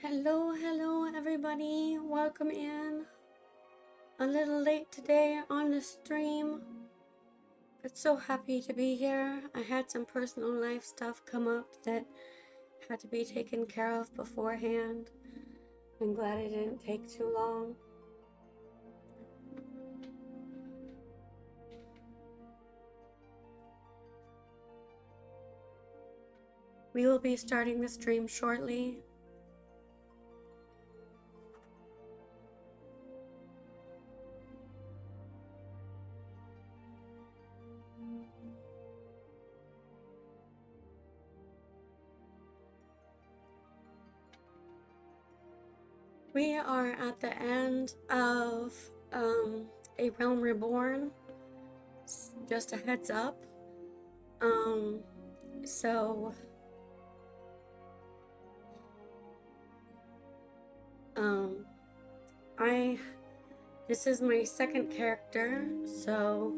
Hello everybody. Welcome in. A little late today on the stream, but so happy to be here. I had some personal life stuff come up that had to be taken care of beforehand. I'm glad it didn't take too long. We will be starting the stream shortly. We are at the end of A Realm Reborn. Just a heads up. So this is my second character, so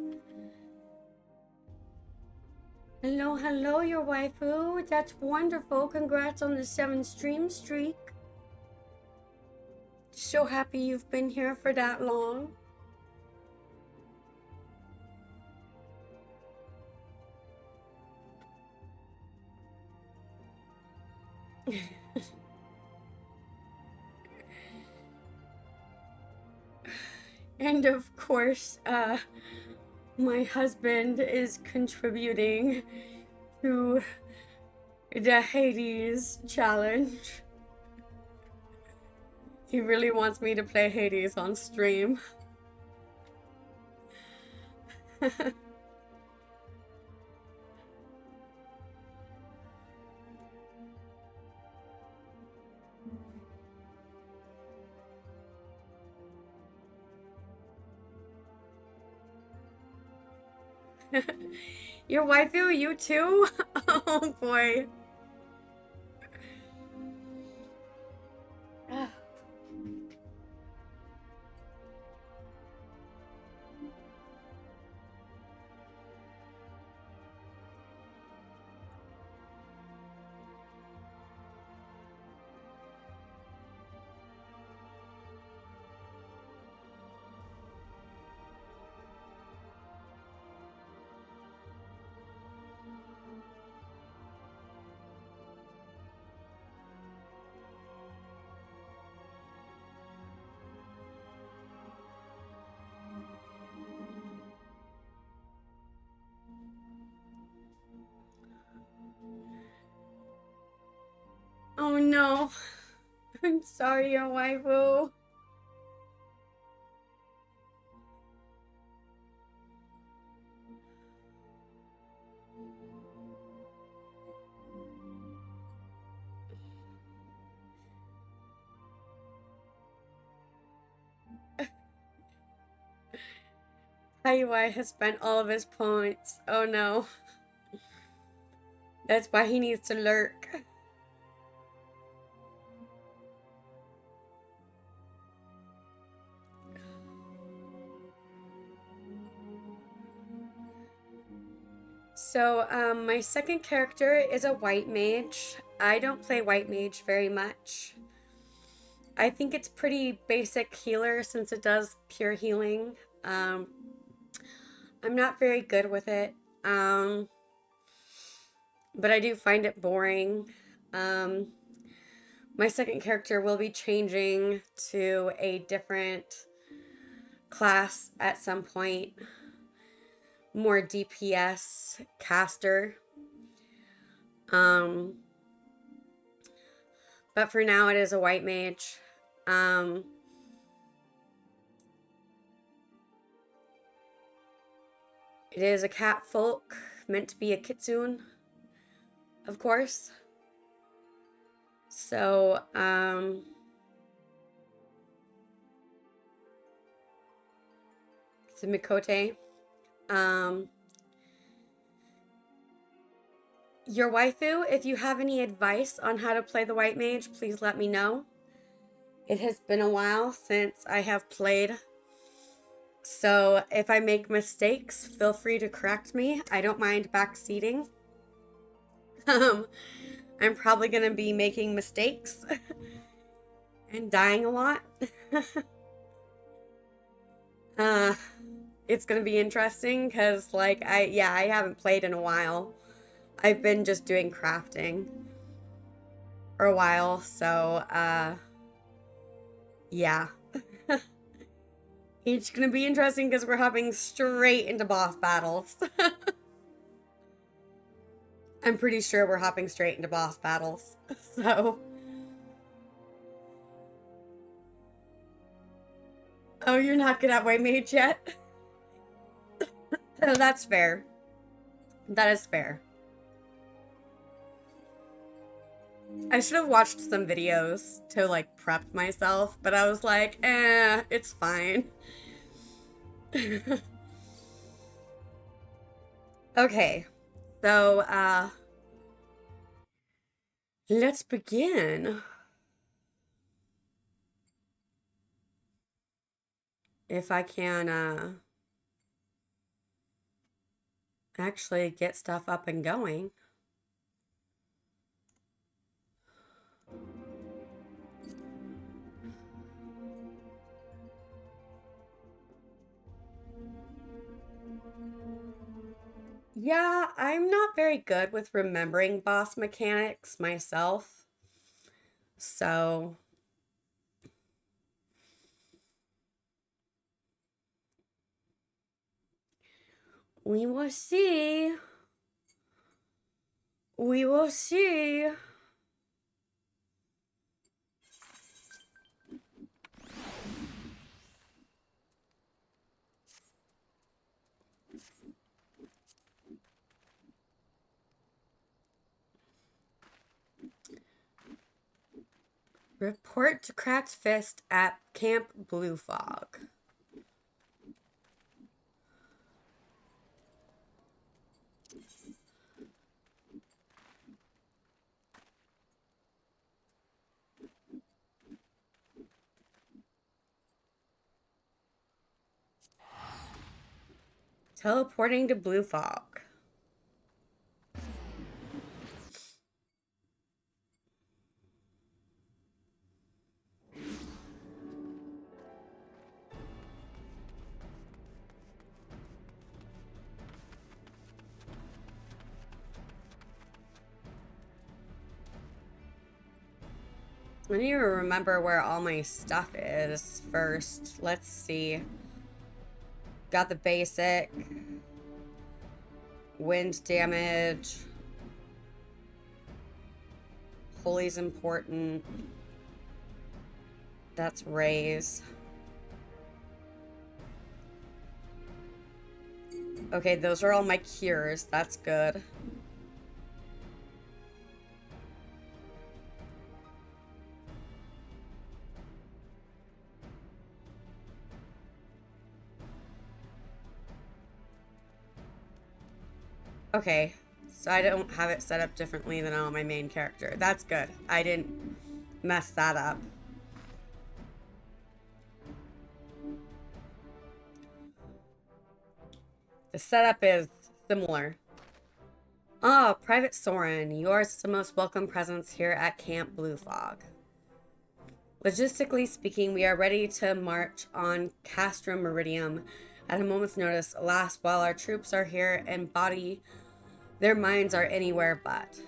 hello your waifu. That's wonderful. Congrats on the 7 stream streak. So happy you've been here for that long. And of course, my husband is contributing to the Hades challenge. He really wants me to play Hades on stream. Your waifu, you too? Oh boy. Oh no. I'm sorry, your waifu. Kaiwai has spent all of his points. Oh no. That's why he needs to lurk. So, my second character is a white mage. I don't play white mage very much. I think it's pretty basic healer since it does pure healing. I'm not very good with it. But I do find it boring. My second character will be changing to a different class at some point. More DPS caster. But for now it is a white mage. It is a cat folk, meant to be a kitsune, of course. So, it's a Mikote. Your waifu, if you have any advice on how to play the white mage, please let me know. It has been a while since I have played. So if I make mistakes, feel free to correct me. I don't mind backseating. I'm probably going to be making mistakes. and dying a lot. uh, it's gonna be interesting because, like, I haven't played in a while. I've been just doing crafting for a while, so, yeah. It's gonna be interesting because we're hopping straight into boss battles. I'm pretty sure we're hopping straight into boss battles, so... Oh, you're not good at White Mage yet? Oh, that's fair. That is fair. I should have watched some videos to, like, prep myself, but I was like, it's fine. Okay, so, let's begin. If I can, actually get stuff up and going. Yeah, I'm not very good with remembering boss mechanics myself. So, we will see. We will see. Report to Cracked Fist at Camp Blue Fog. Teleporting to Blue Fog. I need to remember where all my stuff is first. Let's see. Got the basic. Wind damage. Holy's important. That's raise. Okay, those are all my cures. That's good. Okay, so I don't have it set up differently than on my main character. That's good. I didn't mess that up. The setup is similar. Ah, Private Soren, yours is the most welcome presence here at Camp Blue Fog. Logistically speaking, we are ready to march on Castrum Meridium at a moment's notice. Alas, while our troops are here in body, their minds are anywhere but.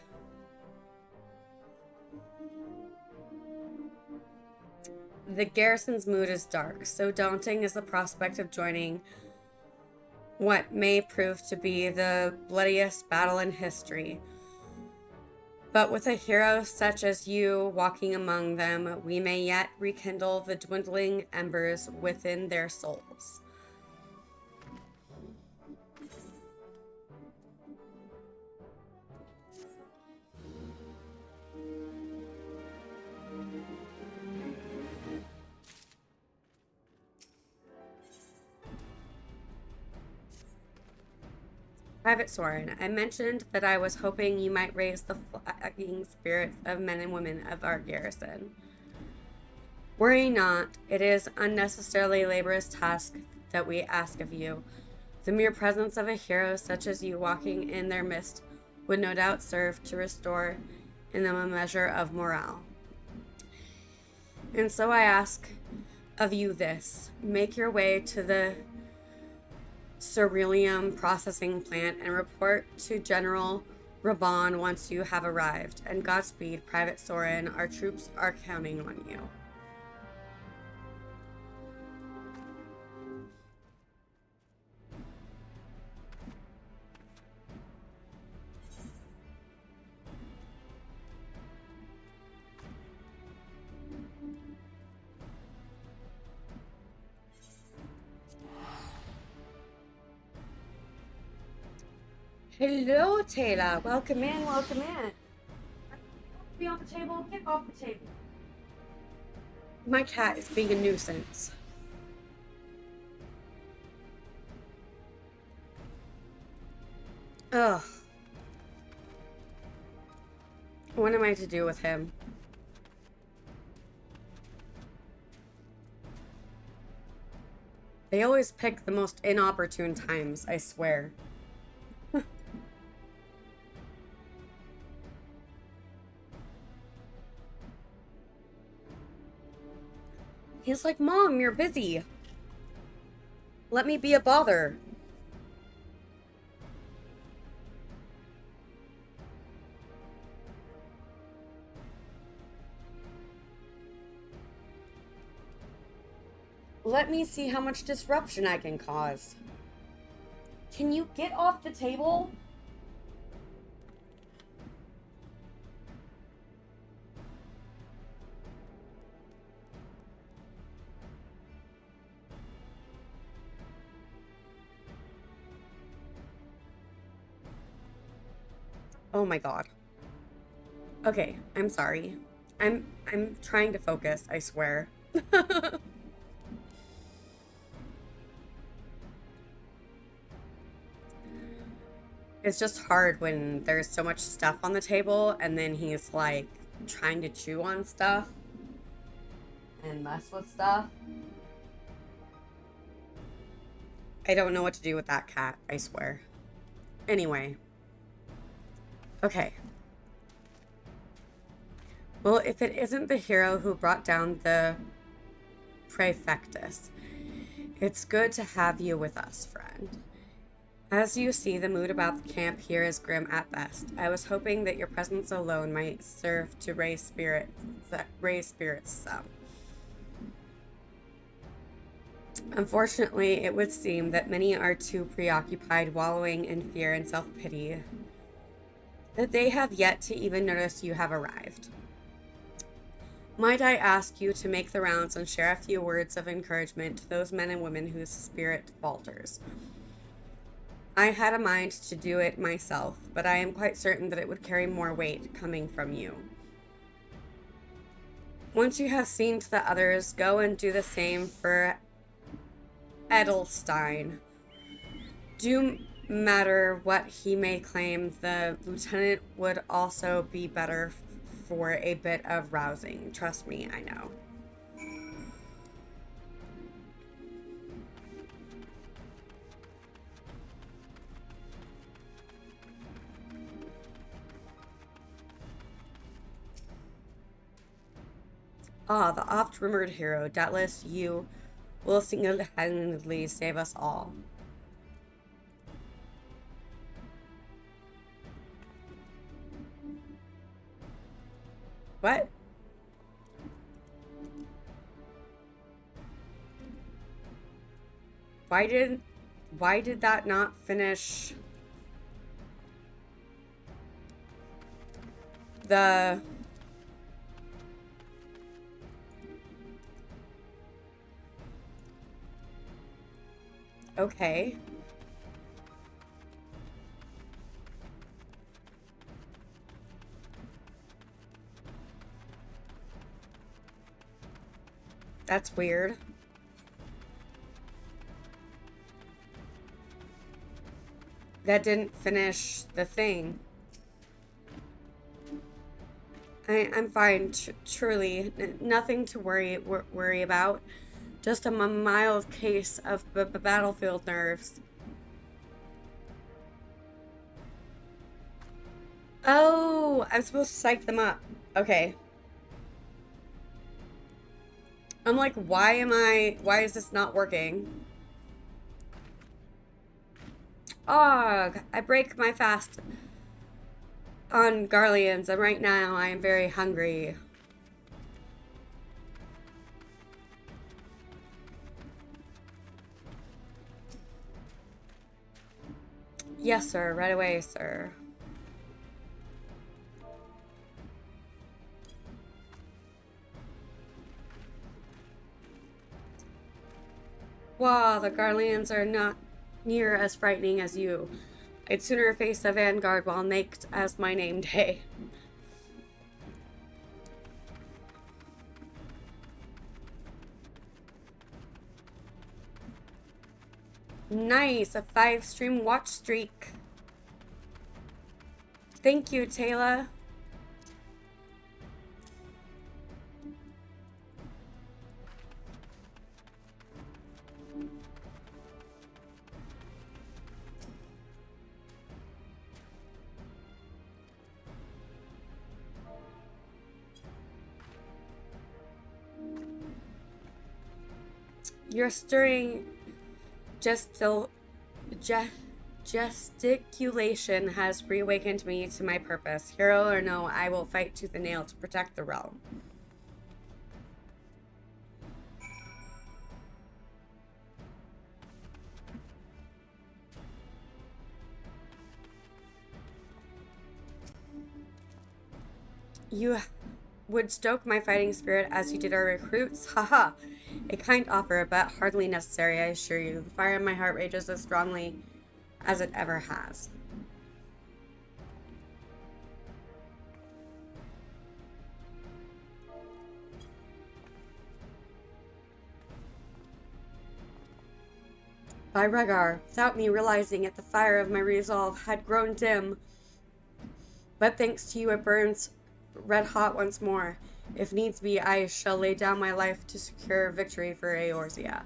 The garrison's mood is dark, so daunting is the prospect of joining what may prove to be the bloodiest battle in history. But with a hero such as you walking among them, we may yet rekindle the dwindling embers within their souls. Private Soren, I mentioned that I was hoping you might raise the flagging spirits of men and women of our garrison. Worry not, it is unnecessarily laborious task that we ask of you. The mere presence of a hero such as you walking in their midst would no doubt serve to restore in them a measure of morale. And so I ask of you this: make your way to the Ceruleum processing plant and report to General Raban once you have arrived. And Godspeed, Private Soren. Our troops are counting on you. Hello, Taylor. Welcome in, welcome in. Be on the table, get off the table. My cat is being a nuisance. Ugh. What am I to do with him? They always pick the most inopportune times, I swear. He's like, Mom, you're busy. Let me be a bother. Let me see how much disruption I can cause. Can you get off the table? Oh my god. Okay, I'm sorry. I'm trying to focus, I swear. It's just hard when there's so much stuff on the table and then he's like trying to chew on stuff and mess with stuff. I don't know what to do with that cat, I swear. Anyway. Okay. Well, if it isn't the hero who brought down the Praefectus, it's good to have you with us, friend. As you see, the mood about the camp here is grim at best. I was hoping that your presence alone might serve to raise spirits some. Unfortunately, it would seem that many are too preoccupied wallowing in fear and self-pity that they have yet to even notice you have arrived. Might I ask you to make the rounds and share a few words of encouragement to those men and women whose spirit falters? I had a mind to do it myself, but I am quite certain that it would carry more weight coming from you. Once you have seen to the others, go and do the same for Edelstein. Do matter what he may claim, the lieutenant would also be better for a bit of rousing. Trust me, I know. Ah, the oft-rumored hero. Doubtless you will single-handedly save us all. What? Why did that not finish the... Okay. That's weird. That didn't finish the thing. I'm fine, truly. Nothing to worry about. Just a mild case of battlefield nerves. Oh, I'm supposed to psych them up. Okay. I'm like, why is this not working? Ugh, I break my fast on Garleans, and right now I am very hungry. Yes, sir, right away, sir. Wow, the Garleans are not near as frightening as you. I'd sooner face a vanguard while naked as my name day. Nice, a 5-stream watch streak. Thank you, Taylor. Your stirring gesticulation has reawakened me to my purpose. Hero or no, I will fight tooth and nail to protect the realm. You would stoke my fighting spirit as you did our recruits? Haha. A kind offer, but hardly necessary, I assure you. The fire in my heart rages as strongly as it ever has. By Rhaegar, without me realizing it, the fire of my resolve had grown dim. But thanks to you, it burns red hot once more. If needs be, I shall lay down my life to secure victory for Eorzea.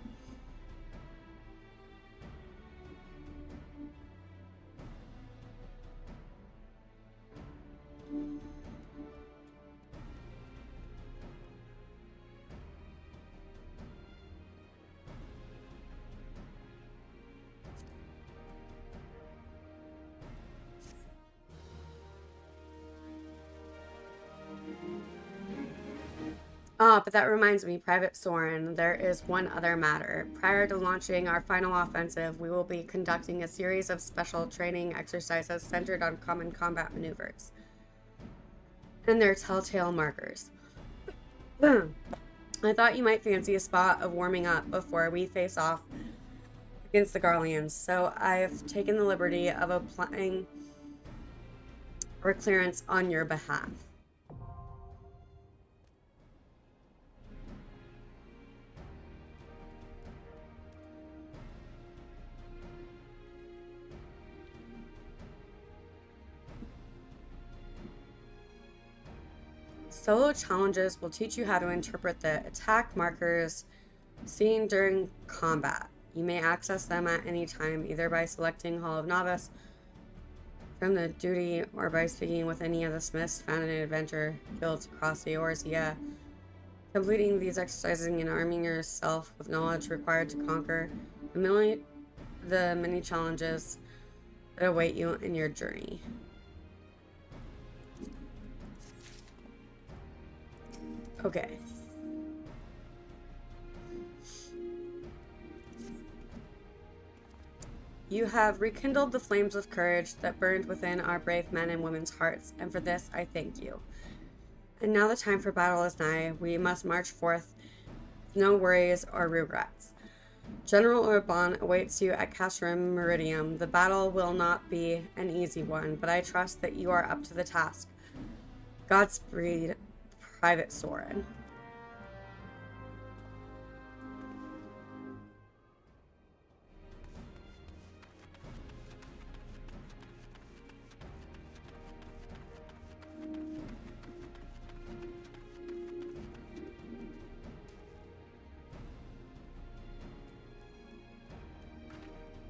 Ah, but that reminds me, Private Soren, there is one other matter. Prior to launching our final offensive, we will be conducting a series of special training exercises centered on common combat maneuvers and their telltale markers. I thought you might fancy a spot of warming up before we face off against the Garleans, so I've taken the liberty of applying for clearance on your behalf. Solo challenges will teach you how to interpret the attack markers seen during combat. You may access them at any time, either by selecting Hall of Novice from the duty or by speaking with any of the smiths found in adventure guilds across the Eorzea. Completing these exercises and arming yourself with knowledge required to conquer the many challenges that await you in your journey. Okay. You have rekindled the flames of courage that burned within our brave men and women's hearts, and for this I thank you. And now the time for battle is nigh. We must march forth with no worries or regrets. General Orban awaits you at Castrum Meridium. The battle will not be an easy one, but I trust that you are up to the task. Godspeed, Private Soren.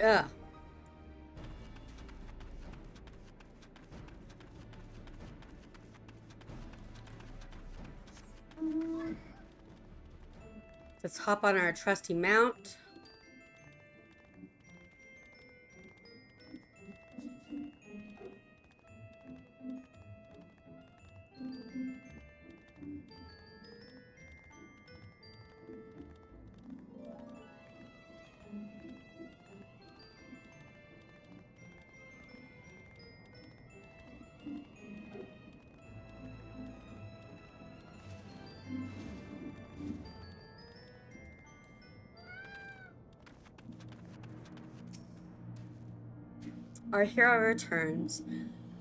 Ugh. Let's hop on our trusty mount. Our hero returns.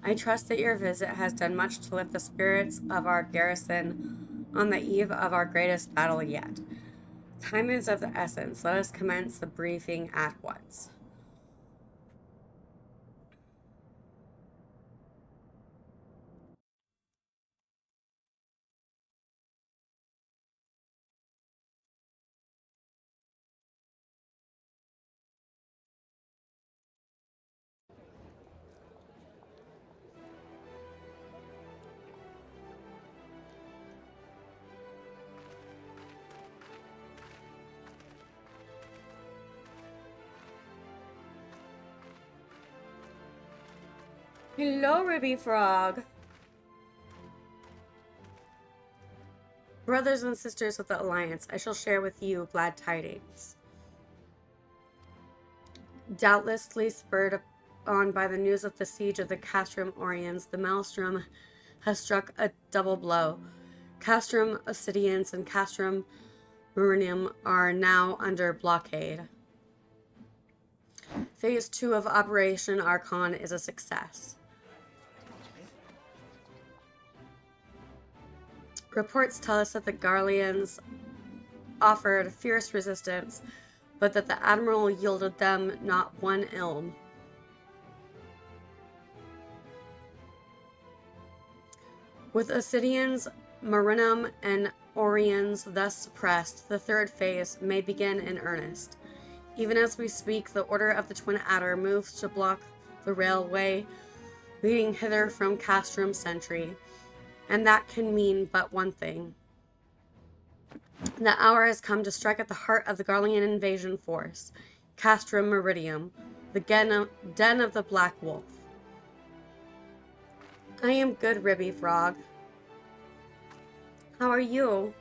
I trust that your visit has done much to lift the spirits of our garrison on the eve of our greatest battle yet. Time is of the essence. Let us commence the briefing at once. Hello, Ruby Frog. Brothers and sisters of the Alliance, I shall share with you glad tidings. Doubtlessly spurred on by the news of the siege of the Castrum Oriens, the Maelstrom has struck a double blow. Castrum Obsidians and Castrum Marinium are now under blockade. Phase 2 of Operation Archon is a success. Reports tell us that the Garleans offered fierce resistance, but that the Admiral yielded them not one ilm. With Obsidians, Marinum, and Oriens thus suppressed, the third phase may begin in earnest. Even as we speak, the Order of the Twin Adder moves to block the railway leading hither from Castrum Sentry, and that can mean but one thing. The hour has come to strike at the heart of the Garlean invasion force, Castrum Meridium, the den of the Black Wolf. I am good, Ribby Frog. How are you?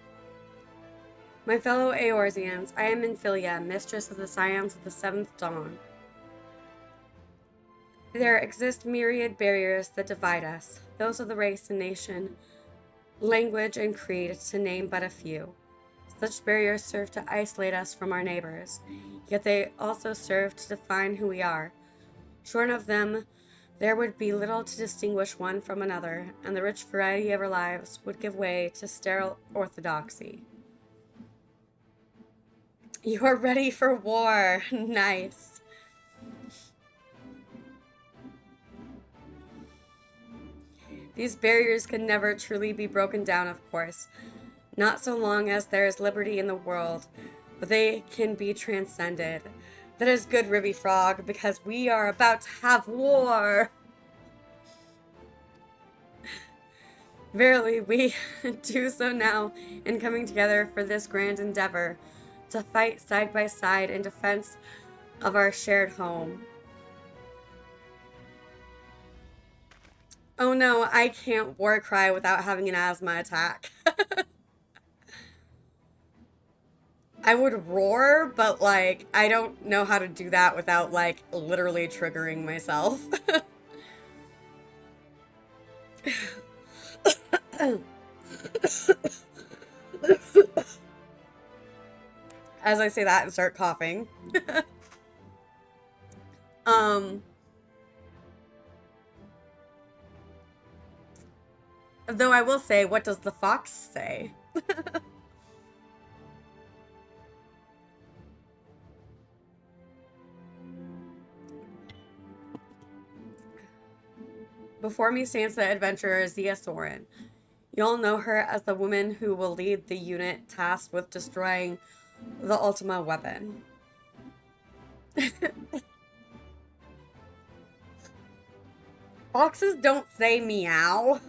My fellow Eorzeans, I am Infilia, mistress of the Scions of the Seventh Dawn. There exist myriad barriers that divide us, those of the race and nation, language and creed, to name but a few. Such barriers serve to isolate us from our neighbors, yet they also serve to define who we are. Shorn of them, there would be little to distinguish one from another, and the rich variety of our lives would give way to sterile orthodoxy. You are ready for war. Nice. These barriers can never truly be broken down, of course. Not so long as there is liberty in the world, but they can be transcended. That is good, Ribby Frog, because we are about to have war. Verily, we do so now in coming together for this grand endeavor, to fight side by side in defense of our shared home. Oh no, I can't war cry without having an asthma attack. I would roar, but like, I don't know how to do that without like literally triggering myself. As I say that and start coughing. Though I will say, what does the fox say? Before me stands the adventurer Zia Soren. You'll know her as the woman who will lead the unit tasked with destroying the Ultima weapon. Foxes don't say meow.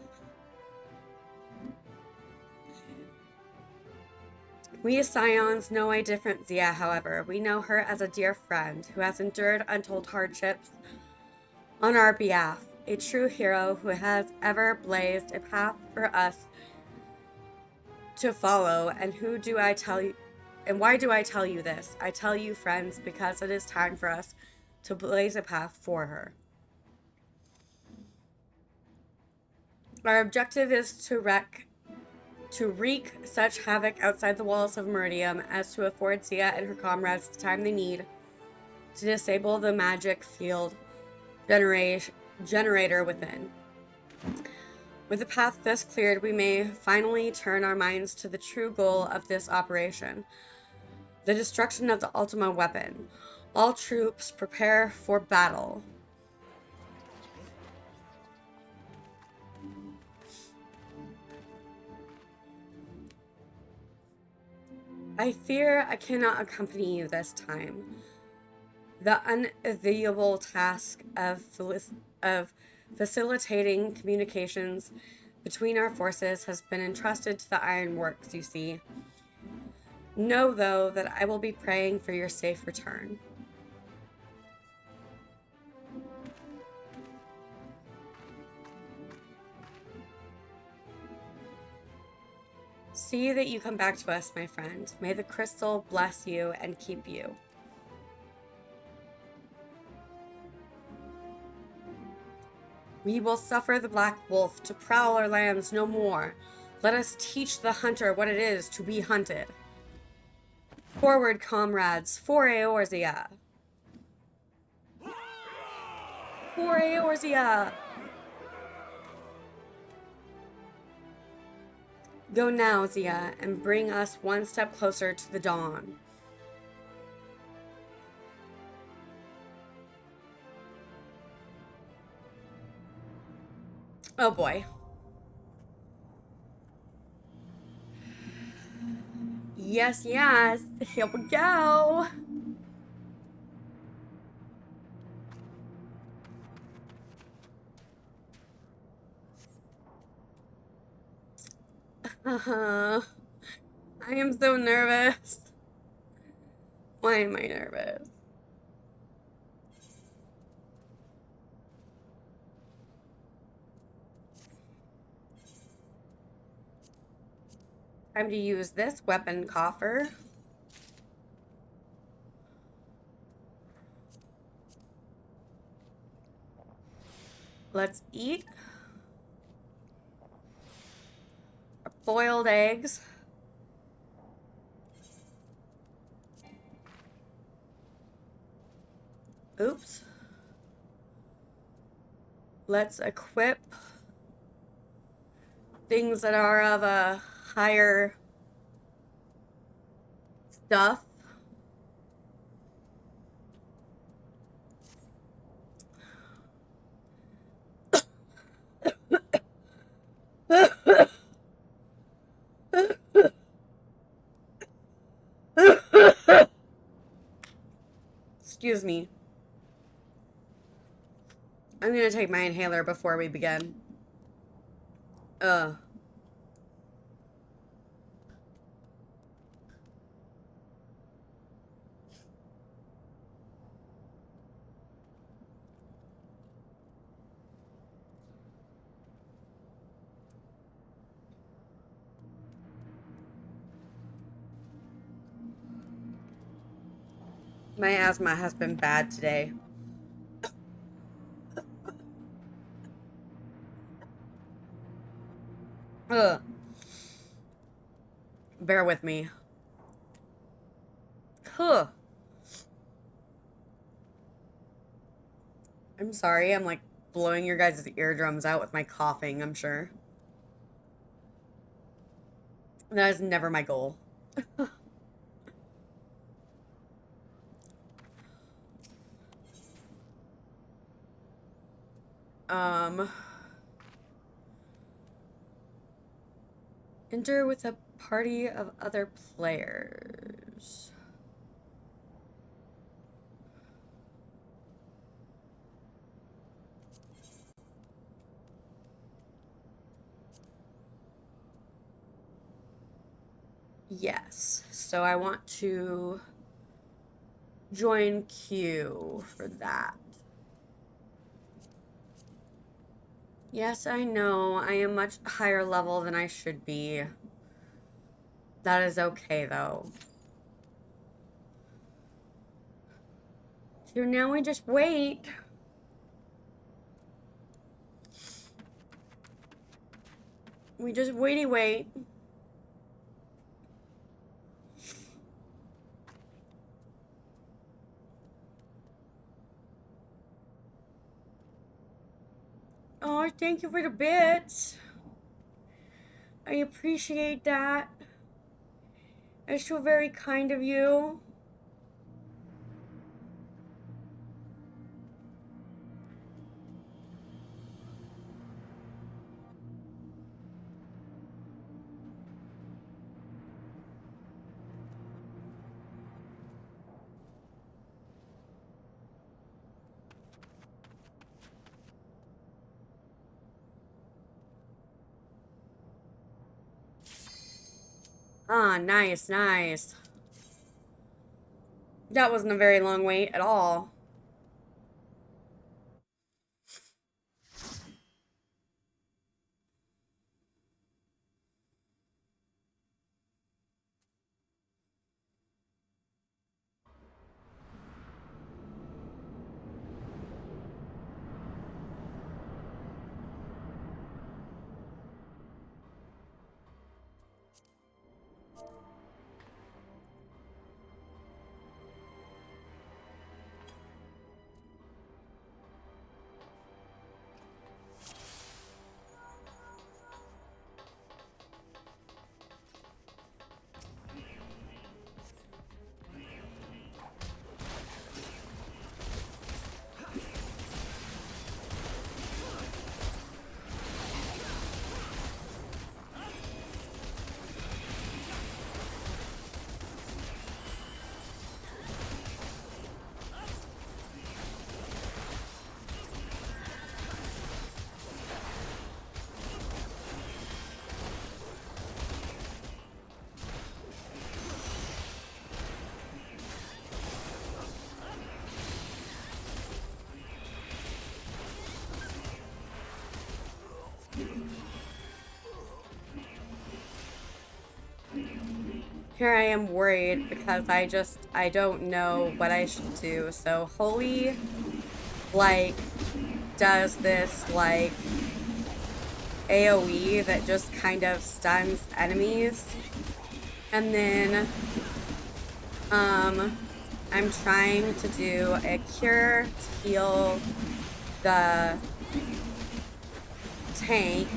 We Scions know a different Zia, however. We know her as a dear friend who has endured untold hardships on our behalf, a true hero who has ever blazed a path for us to follow. And who do I tell you? And why do I tell you this? I tell you, friends, because it is time for us to blaze a path for her. Our objective is to wreak such havoc outside the walls of Meridium as to afford Zia and her comrades the time they need to disable the magic field generator within. With the path thus cleared, we may finally turn our minds to the true goal of this operation, the destruction of the Ultima weapon. All troops prepare for battle. I fear I cannot accompany you this time. The unenviable task of facilitating communications between our forces has been entrusted to the Ironworks, you see. Know, though, that I will be praying for your safe return. See that you come back to us, my friend. May the crystal bless you and keep you. We will suffer the Black Wolf to prowl our lands no more. Let us teach the hunter what it is to be hunted. Forward, comrades, for Eorzea! For Eorzea! Go now, Zia, and bring us one step closer to the dawn. Oh boy. Yes, yes. Here we go. I am so nervous. Why am I nervous? Time to use this weapon coffer. Let's eat our boiled eggs. Oops. Let's equip things that are of a higher stuff. Excuse me. I'm gonna take my inhaler before we begin. My asthma has been bad today. Ugh. Bear with me. Huh. I'm sorry, I'm like blowing your guys' eardrums out with my coughing, I'm sure. That is never my goal. Enter with a party of other players. Yes. So I want to join queue for that. Yes, I know. I am much higher level than I should be. That is okay, though. So now we just wait. We just wait. Oh, thank you for the bits. I appreciate that. It's so very kind of you. Ah, nice, nice. That wasn't a very long wait at all. Here I am worried because I don't know what I should do. So Holy, like, does this, like, AoE that just kind of stuns enemies. And then, I'm trying to do a cure to heal the tank.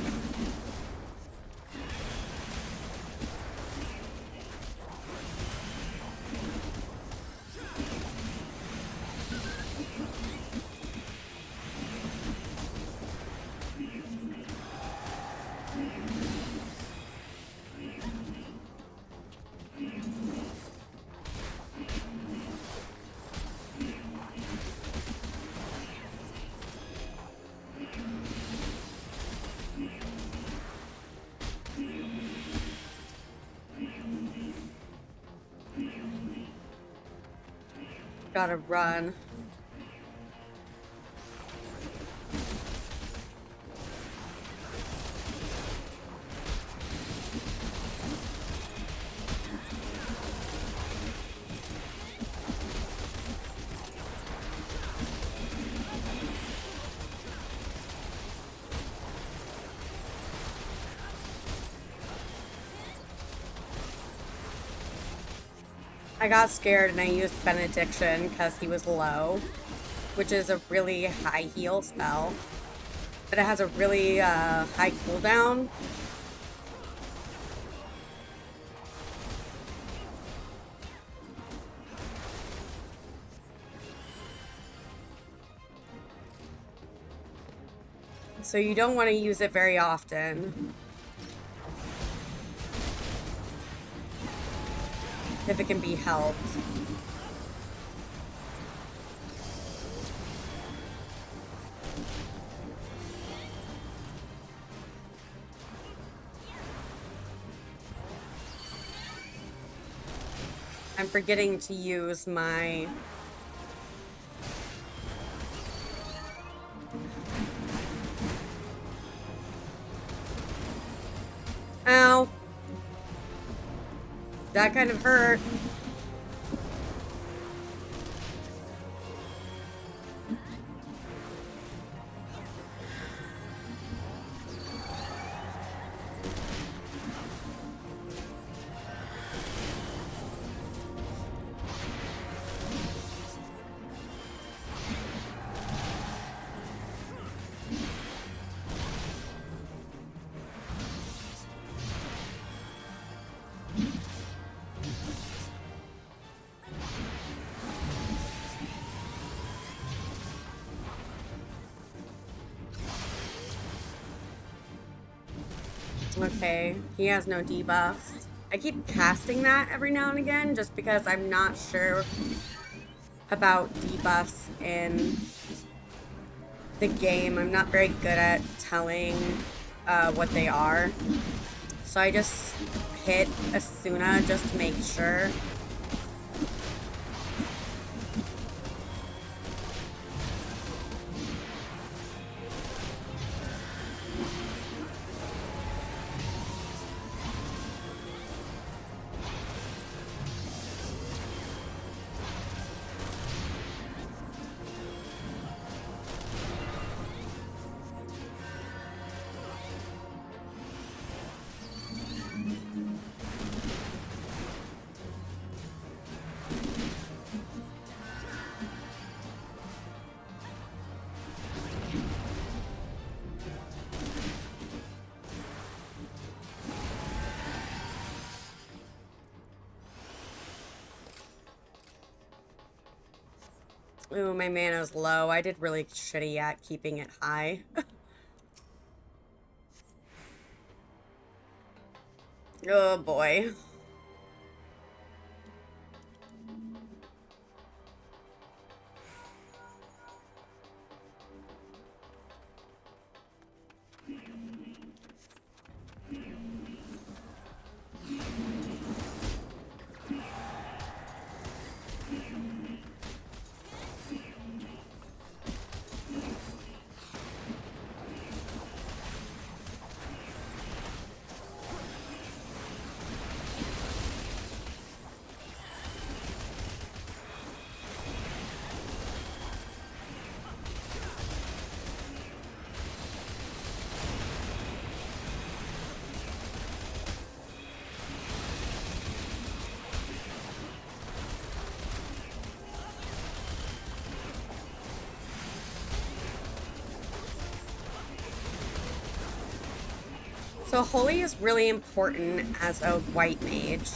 Gotta run. I got scared and I used Benediction because he was low, which is a really high heal spell, but it has a really high cooldown. So you don't want to use it very often if it can be helped. I'm forgetting to use my... Ow. That kind of hurt. Okay, he has no debuffs. I keep casting that every now and again just because I'm not sure about debuffs in the game. I'm not very good at telling what they are. So I just hit Asuna just to make sure. Ooh, my mana's low. I did really shitty at keeping it high. Oh boy. So Holy is really important as a white mage.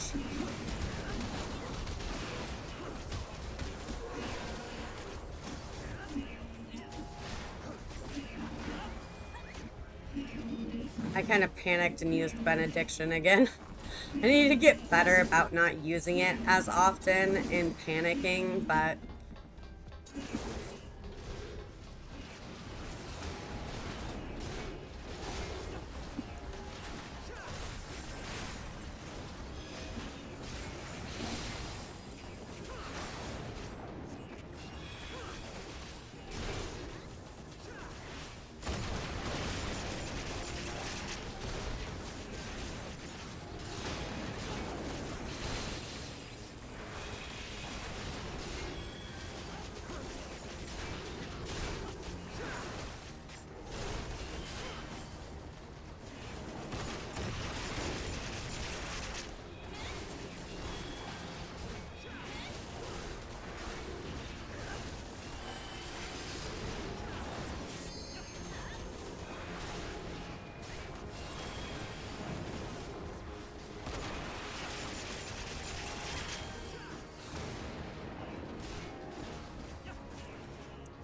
I kind of panicked and used Benediction again. I need to get better about not using it as often in panicking, but...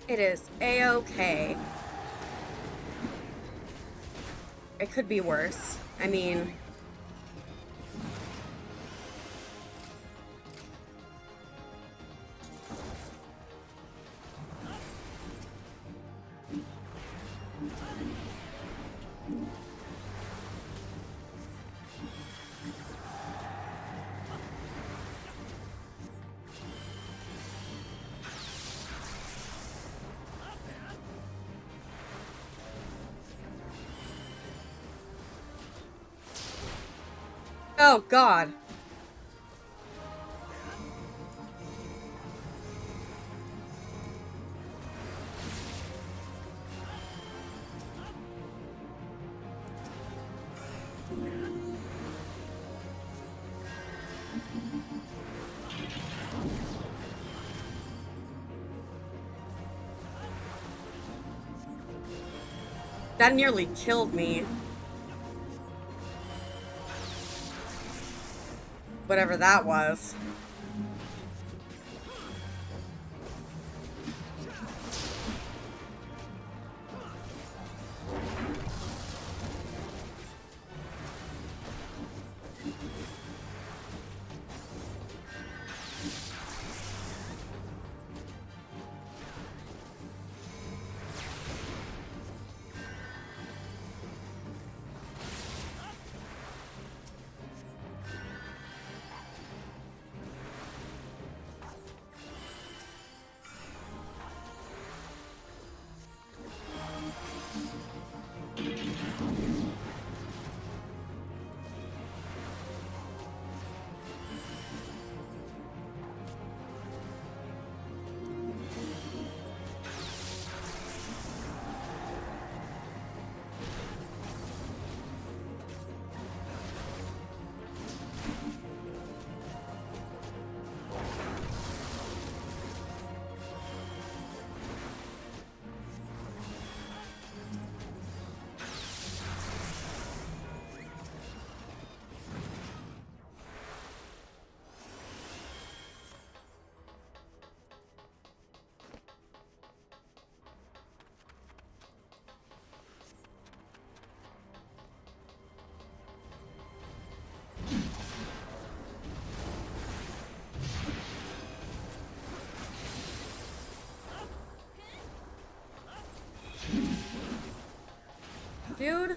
It is A-okay. It could be worse. I mean... Oh, God. That nearly killed me. Whatever that was. Dude.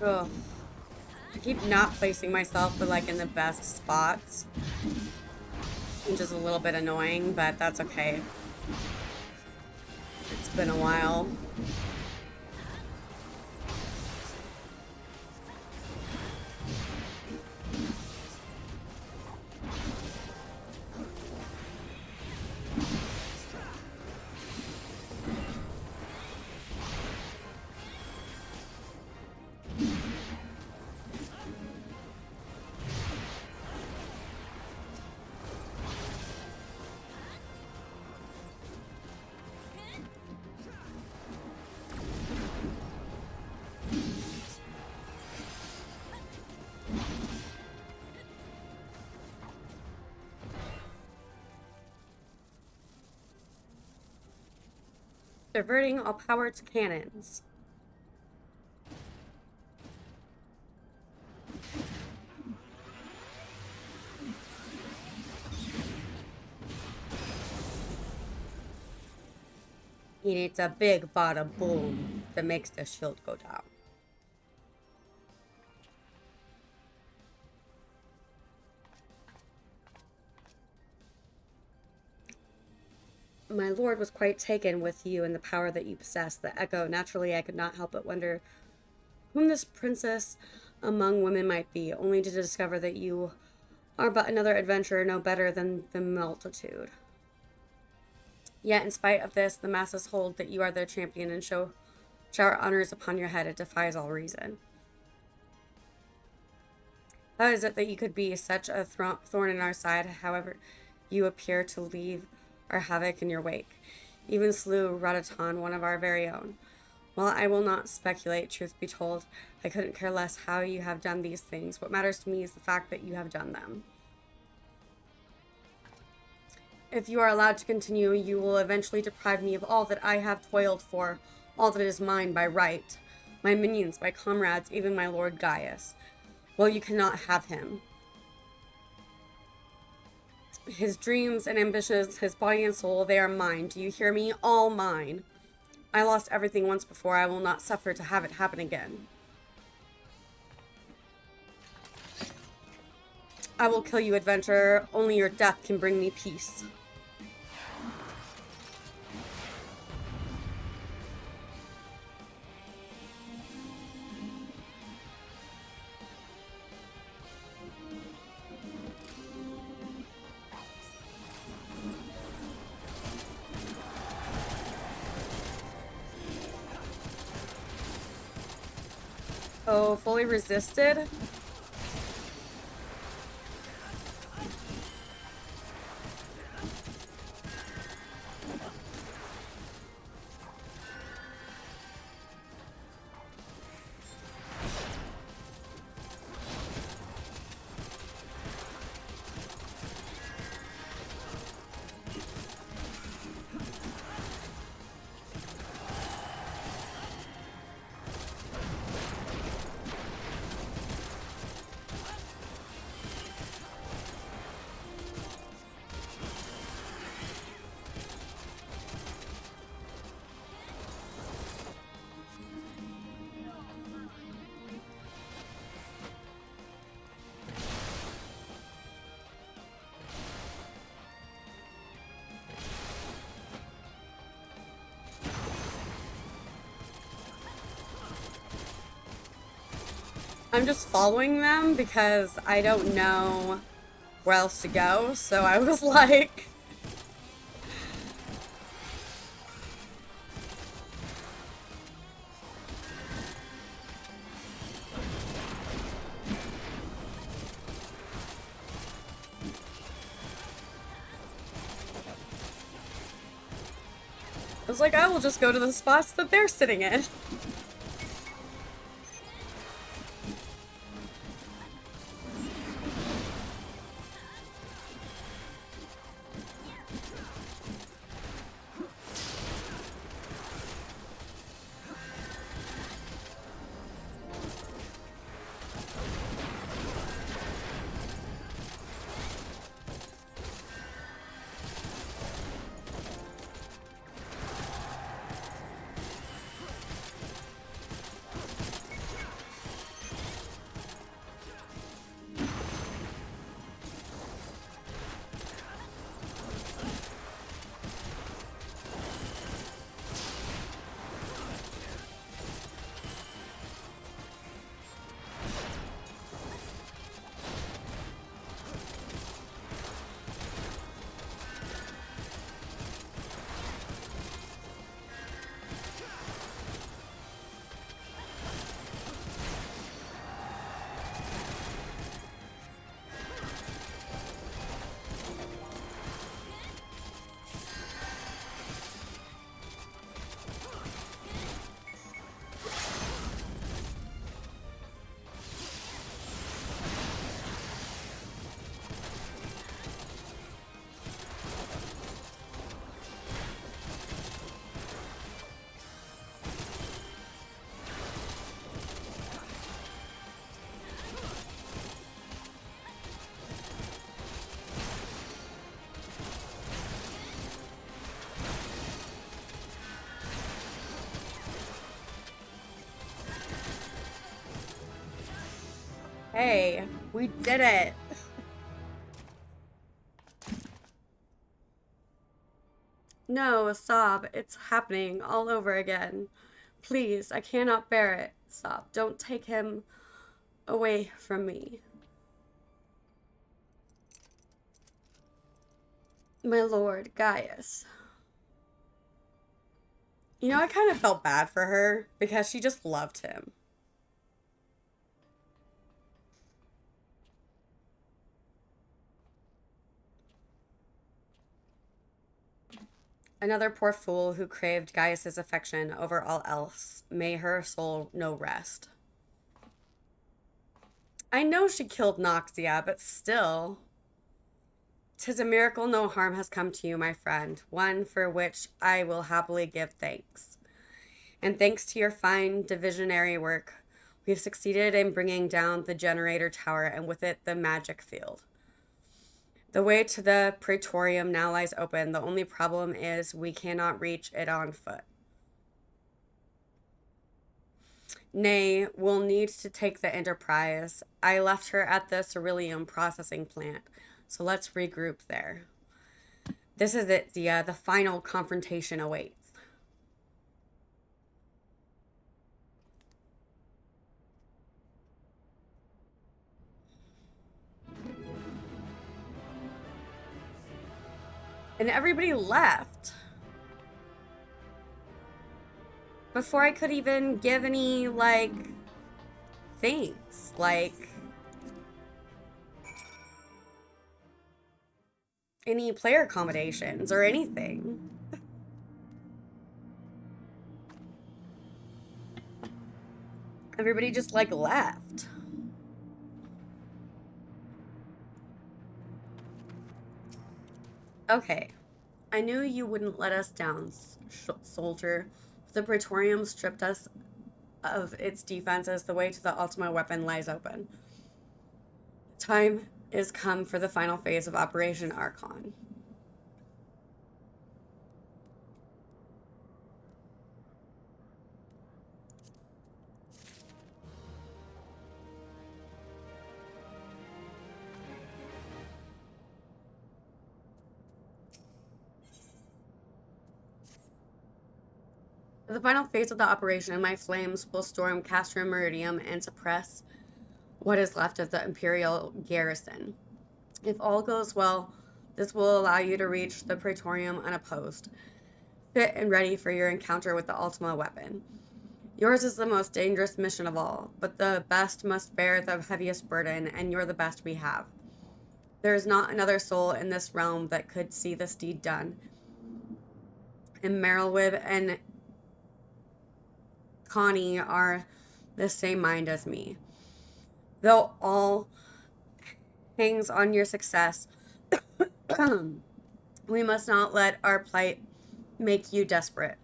Ugh. I keep not placing myself like in the best spots. Which is a little bit annoying, but that's okay. It's been a while. Diverting all power to cannons. He needs a big bada boom that makes the shield go down. My lord was quite taken with you and the power that you possess. The echo. Naturally, I could not help but wonder whom this princess among women might be, only to discover that you are but another adventurer, no better than the multitude. Yet, in spite of this, the masses hold that you are their champion and shower honors upon your head. It defies all reason. How is it that you could be such a thorn in our side, however you appear to leave our havoc in your wake? Even slew Radatan, one of our very own. Well, I will not speculate, truth be told. I couldn't care less how you have done these things. What matters to me is the fact that you have done them. If you are allowed to continue, you will eventually deprive me of all that I have toiled for, all that is mine by right. My minions, my comrades, even my Lord Gaius. Well, you cannot have him. His dreams and ambitions, his body and soul, they are mine. Do you hear me? All mine. I lost everything once before. I will not suffer to have it happen again. I will kill you, adventurer. Only your death can bring me peace. Oh, fully resisted? I'm just following them because I don't know where else to go, so I was like... I was like, I will just go to the spots that they're sitting in. Okay, we did it. No, Sob, it's happening all over again. Please, I cannot bear it. Sob, don't take him away from me. My lord, Gaius. You know, I kind of felt bad for her because she just loved him. Another poor fool who craved Gaius's affection over all else. May her soul know rest. I know she killed Noxia, but still. 'Tis a miracle no harm has come to you, my friend, one for which I will happily give thanks. And thanks to your fine divisionary work, we've succeeded in bringing down the generator tower and with it the magic field. The way to the Praetorium now lies open. The only problem is we cannot reach it on foot. Nay, we'll need to take the Enterprise. I left her at the Ceruleum processing plant, so let's regroup there. This is it, Zia. The final confrontation awaits. And everybody left before I could even give any, like, thanks. Like, any player accommodations or anything. Everybody just, like, left. Okay. I knew you wouldn't let us down, soldier. The Praetorium stripped us of its defenses. The way to the Ultima weapon lies open. Time is come for the final phase of Operation Archon. For the final phase of the operation, my flames will storm Castrum Meridium and suppress what is left of the Imperial garrison. If all goes well, this will allow you to reach the Praetorium unopposed, fit and ready for your encounter with the Ultima weapon. Yours is the most dangerous mission of all, but the best must bear the heaviest burden, and you're the best we have. There is not another soul in this realm that could see this deed done. And Merylwib and Connie are the same mind as me. Though all hangs on your success, we must not let our plight make you desperate.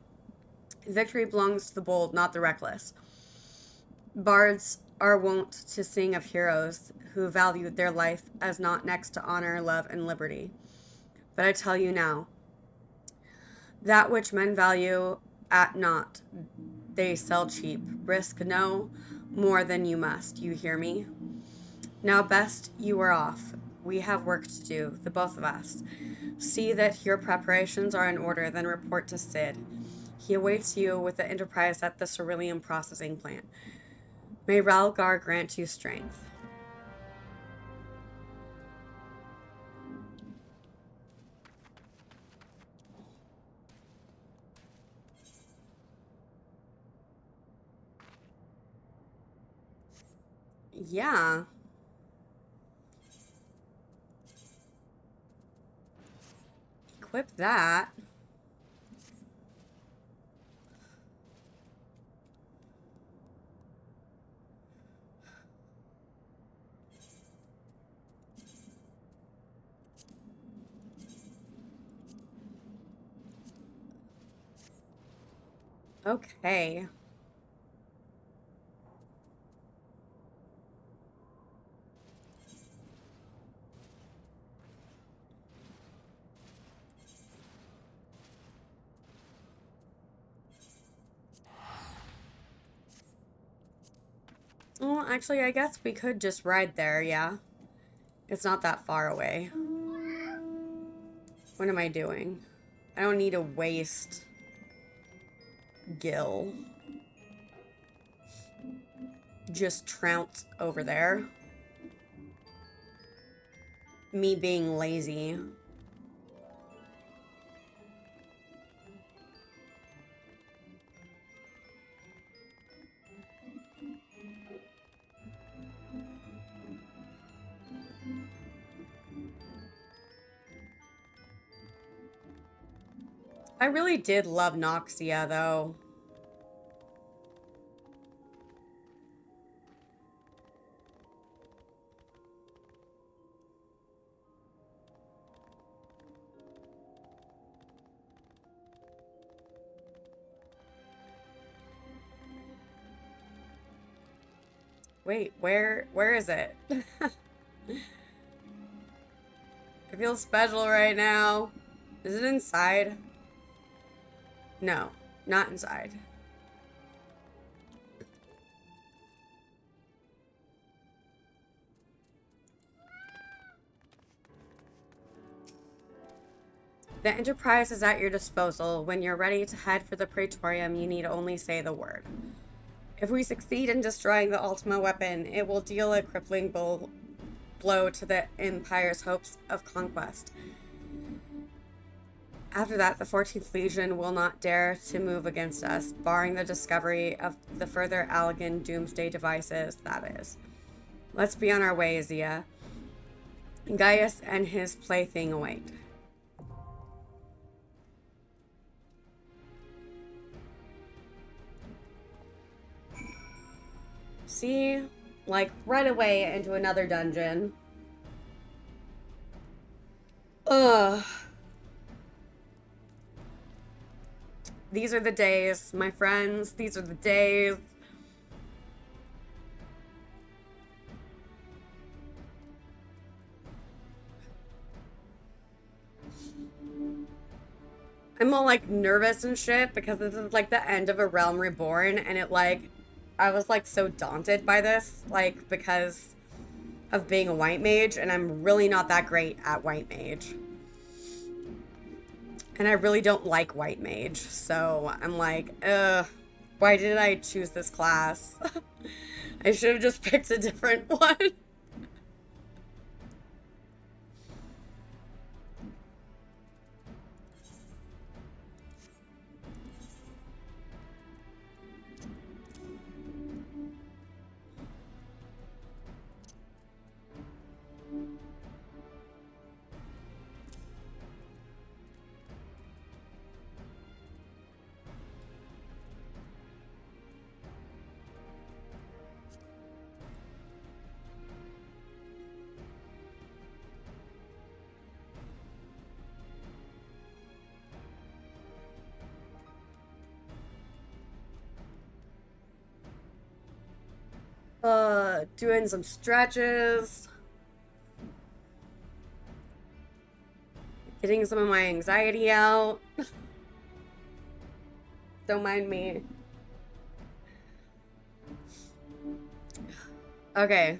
Victory belongs to the bold, not the reckless. Bards are wont to sing of heroes who valued their life as not next to honor, love, and liberty. But I tell you now, that which men value at naught, they sell cheap. Risk no more than you must. You hear me? Now best you are off. We have work to do, the both of us. See that your preparations are in order, then report to Sid. He awaits you with the Enterprise at the Ceruleum processing plant. May Ralgar grant you strength. Yeah. Equip that. Okay. Well, actually, I guess we could just ride there, yeah. It's not that far away. What am I doing? I don't need to waste Gil. Just trounce over there. Me being lazy. I really did love Noxia, though. Wait, where is it? I feel special right now. Is it inside? No, not inside. The Enterprise is at your disposal. When you're ready to head for the Praetorium, you need only say the word. If we succeed in destroying the Ultima weapon, it will deal a crippling blow to the Empire's hopes of conquest. After that, the 14th Legion will not dare to move against us, barring the discovery of the further Allagan doomsday devices, that is. Let's be on our way, Zia. Gaius and his plaything await. See? Like, right away into another dungeon. Ugh. These are the days, my friends. These are the days. I'm all, like, nervous and shit because this is, like, the end of A Realm Reborn, and it, like, I was, like, so daunted by this, like, because of being a white mage, and I'm really not that great at white mage. And I really don't like white mage, so I'm like, why did I choose this class? I should have just picked a different one. Doing some stretches. Getting some of my anxiety out. Don't mind me. Okay.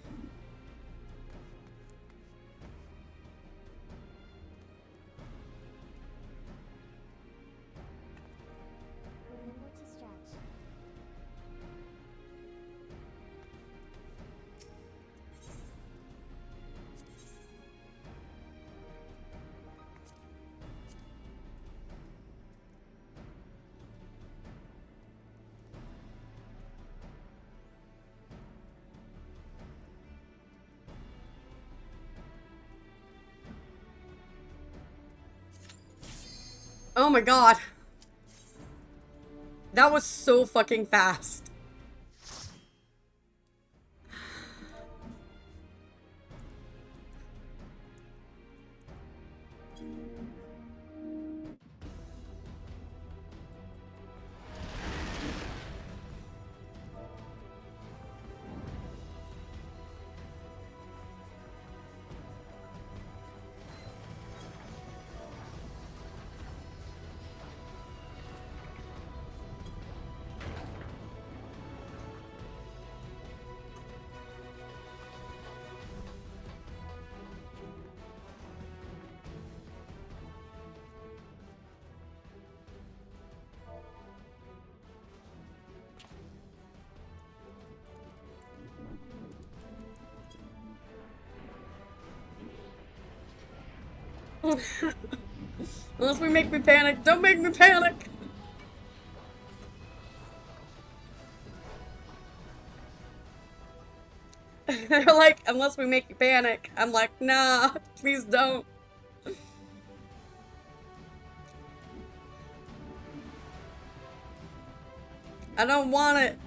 Oh my god. That was so fucking fast. Unless we make me panic. Don't make me panic! They're like, unless we make you panic. I'm like, nah, please don't. I don't want it.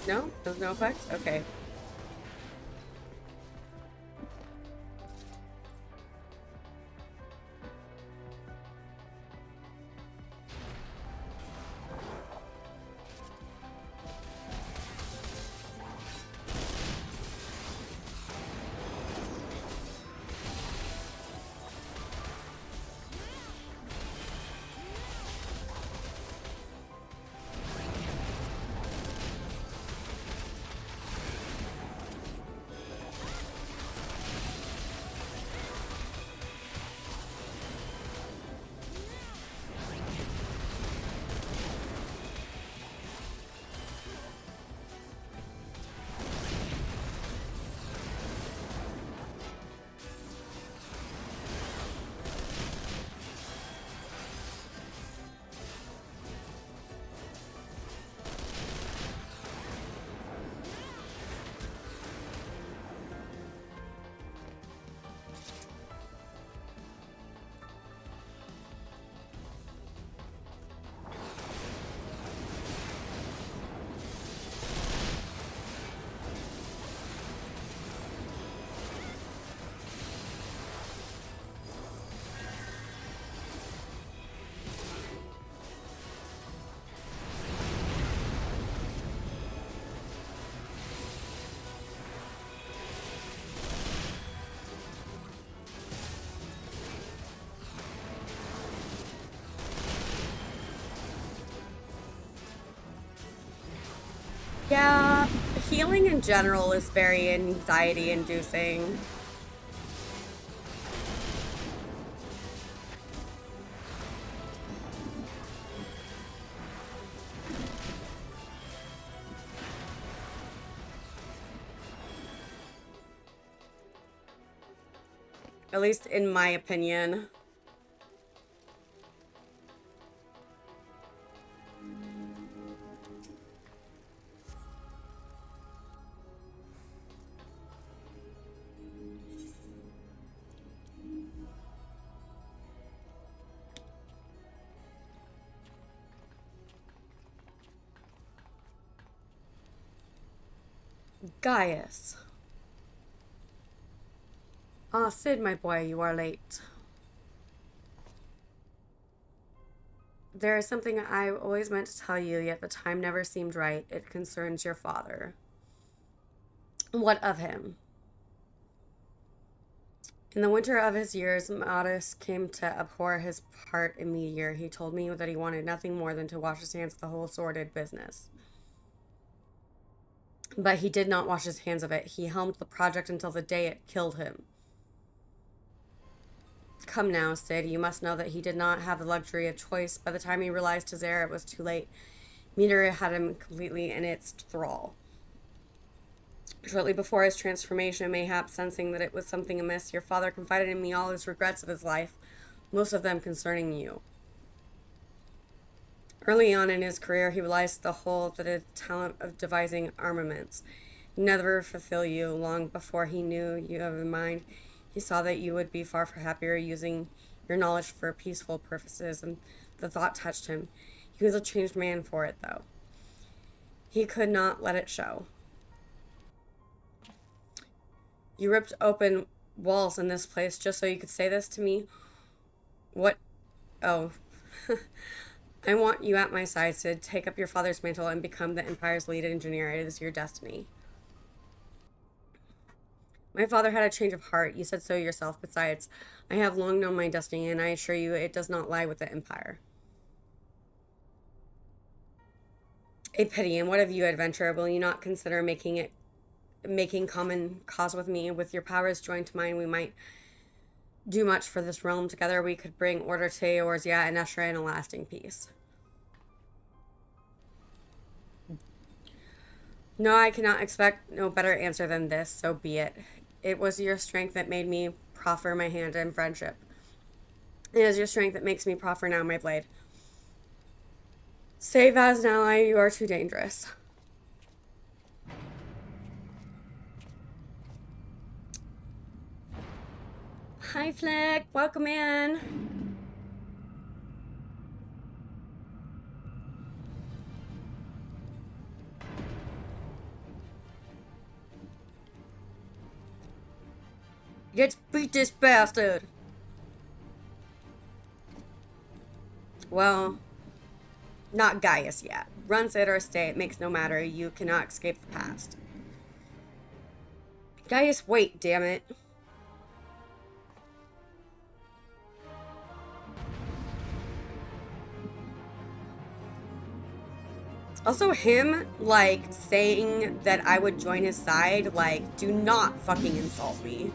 No? There's no effect? Okay. Yeah, healing in general is very anxiety inducing. At least in my opinion. Gaius. Ah, Sid, my boy, you are late. There is something I always meant to tell you, yet the time never seemed right. It concerns your father. What of him? In the winter of his years, Modus came to abhor his part in Meteor. He told me that he wanted nothing more than to wash his hands of the whole sordid business. But he did not wash his hands of it. He helmed the project until the day it killed him. Come now, Sid, you must know that he did not have the luxury of choice. By the time he realized his error, it was too late. Meteor had him completely in its thrall. Shortly before his transformation, mayhap sensing that it was something amiss, your father confided in me all his regrets of his life, most of them concerning you. Early on in his career, he realized the whole that a talent of devising armaments never fulfill you. Long before he knew you have in mind, he saw that you would be far happier using your knowledge for peaceful purposes, and the thought touched him. He was a changed man for it, though. He could not let it show. You ripped open walls in this place just so you could say this to me? What? Oh. I want you at my side, Sid. Take up your father's mantle and become the Empire's lead engineer. It is your destiny. My father had a change of heart. You said so yourself. Besides, I have long known my destiny, and I assure you it does not lie with the Empire. A pity, and what of you, adventurer? Will you not consider making common cause with me? With your powers joined to mine, we might do much for this realm. Together we could bring order to Eorzea and usher in a lasting peace. No, I cannot expect no better answer than this, so be it. It was your strength that made me proffer my hand in friendship. It is your strength that makes me proffer now my blade. Save as an ally, you are too dangerous. Hi, Flick. Welcome in. Let's beat this bastard. Well, not Gaius yet. Runs it or stay, it makes no matter. You cannot escape the past. Gaius, wait, damn it. Also, him, like, saying that I would join his side, like, do not fucking insult me.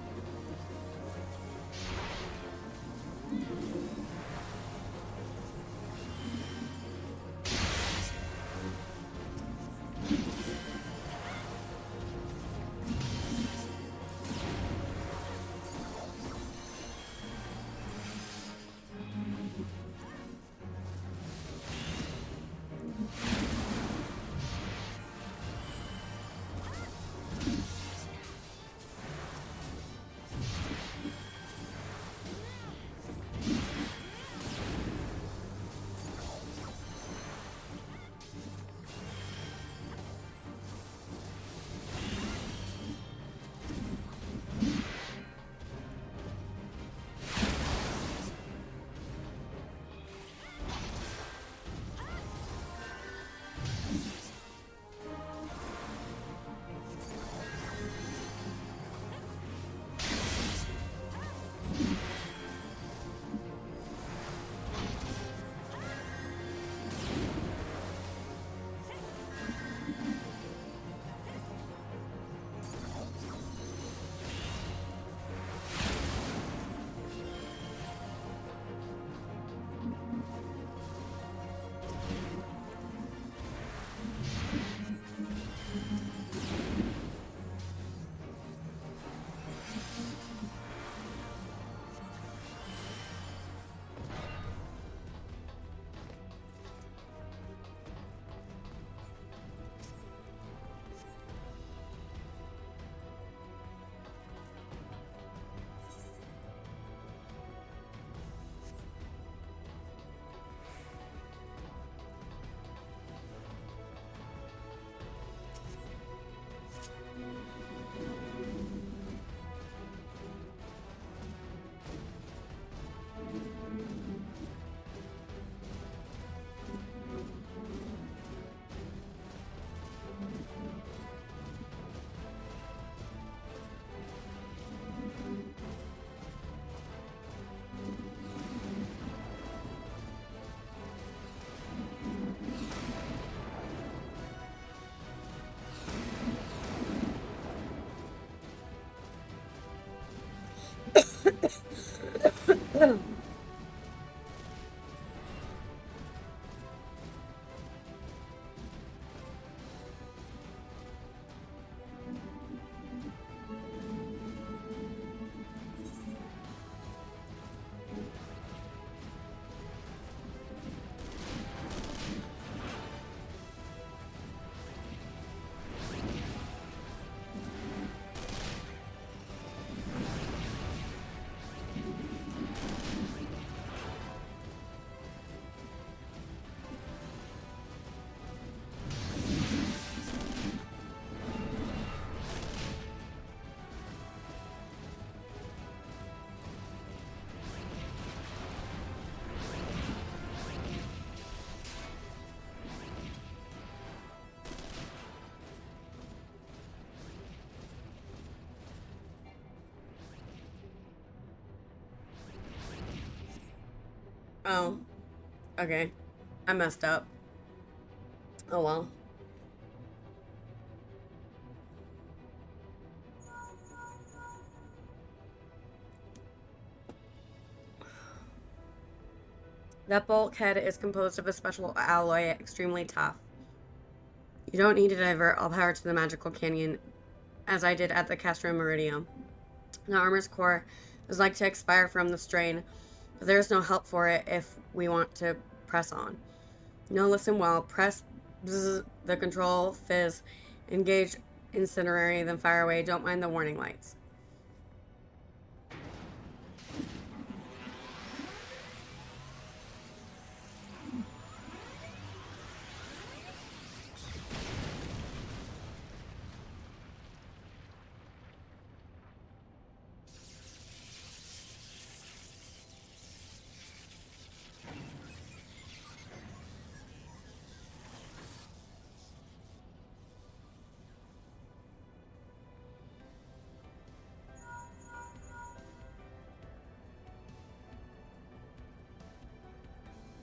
Oh, okay. I messed up. Oh well. That bulkhead is composed of a special alloy, extremely tough. You don't need to divert all power to the magical canyon, as I did at the Castro Meridium. The armor's core is like to expire from the strain, but there's no help for it if we want to press on. No, listen well. Press bzz, the control, fizz, engage incinerary, then fire away. Don't mind the warning lights.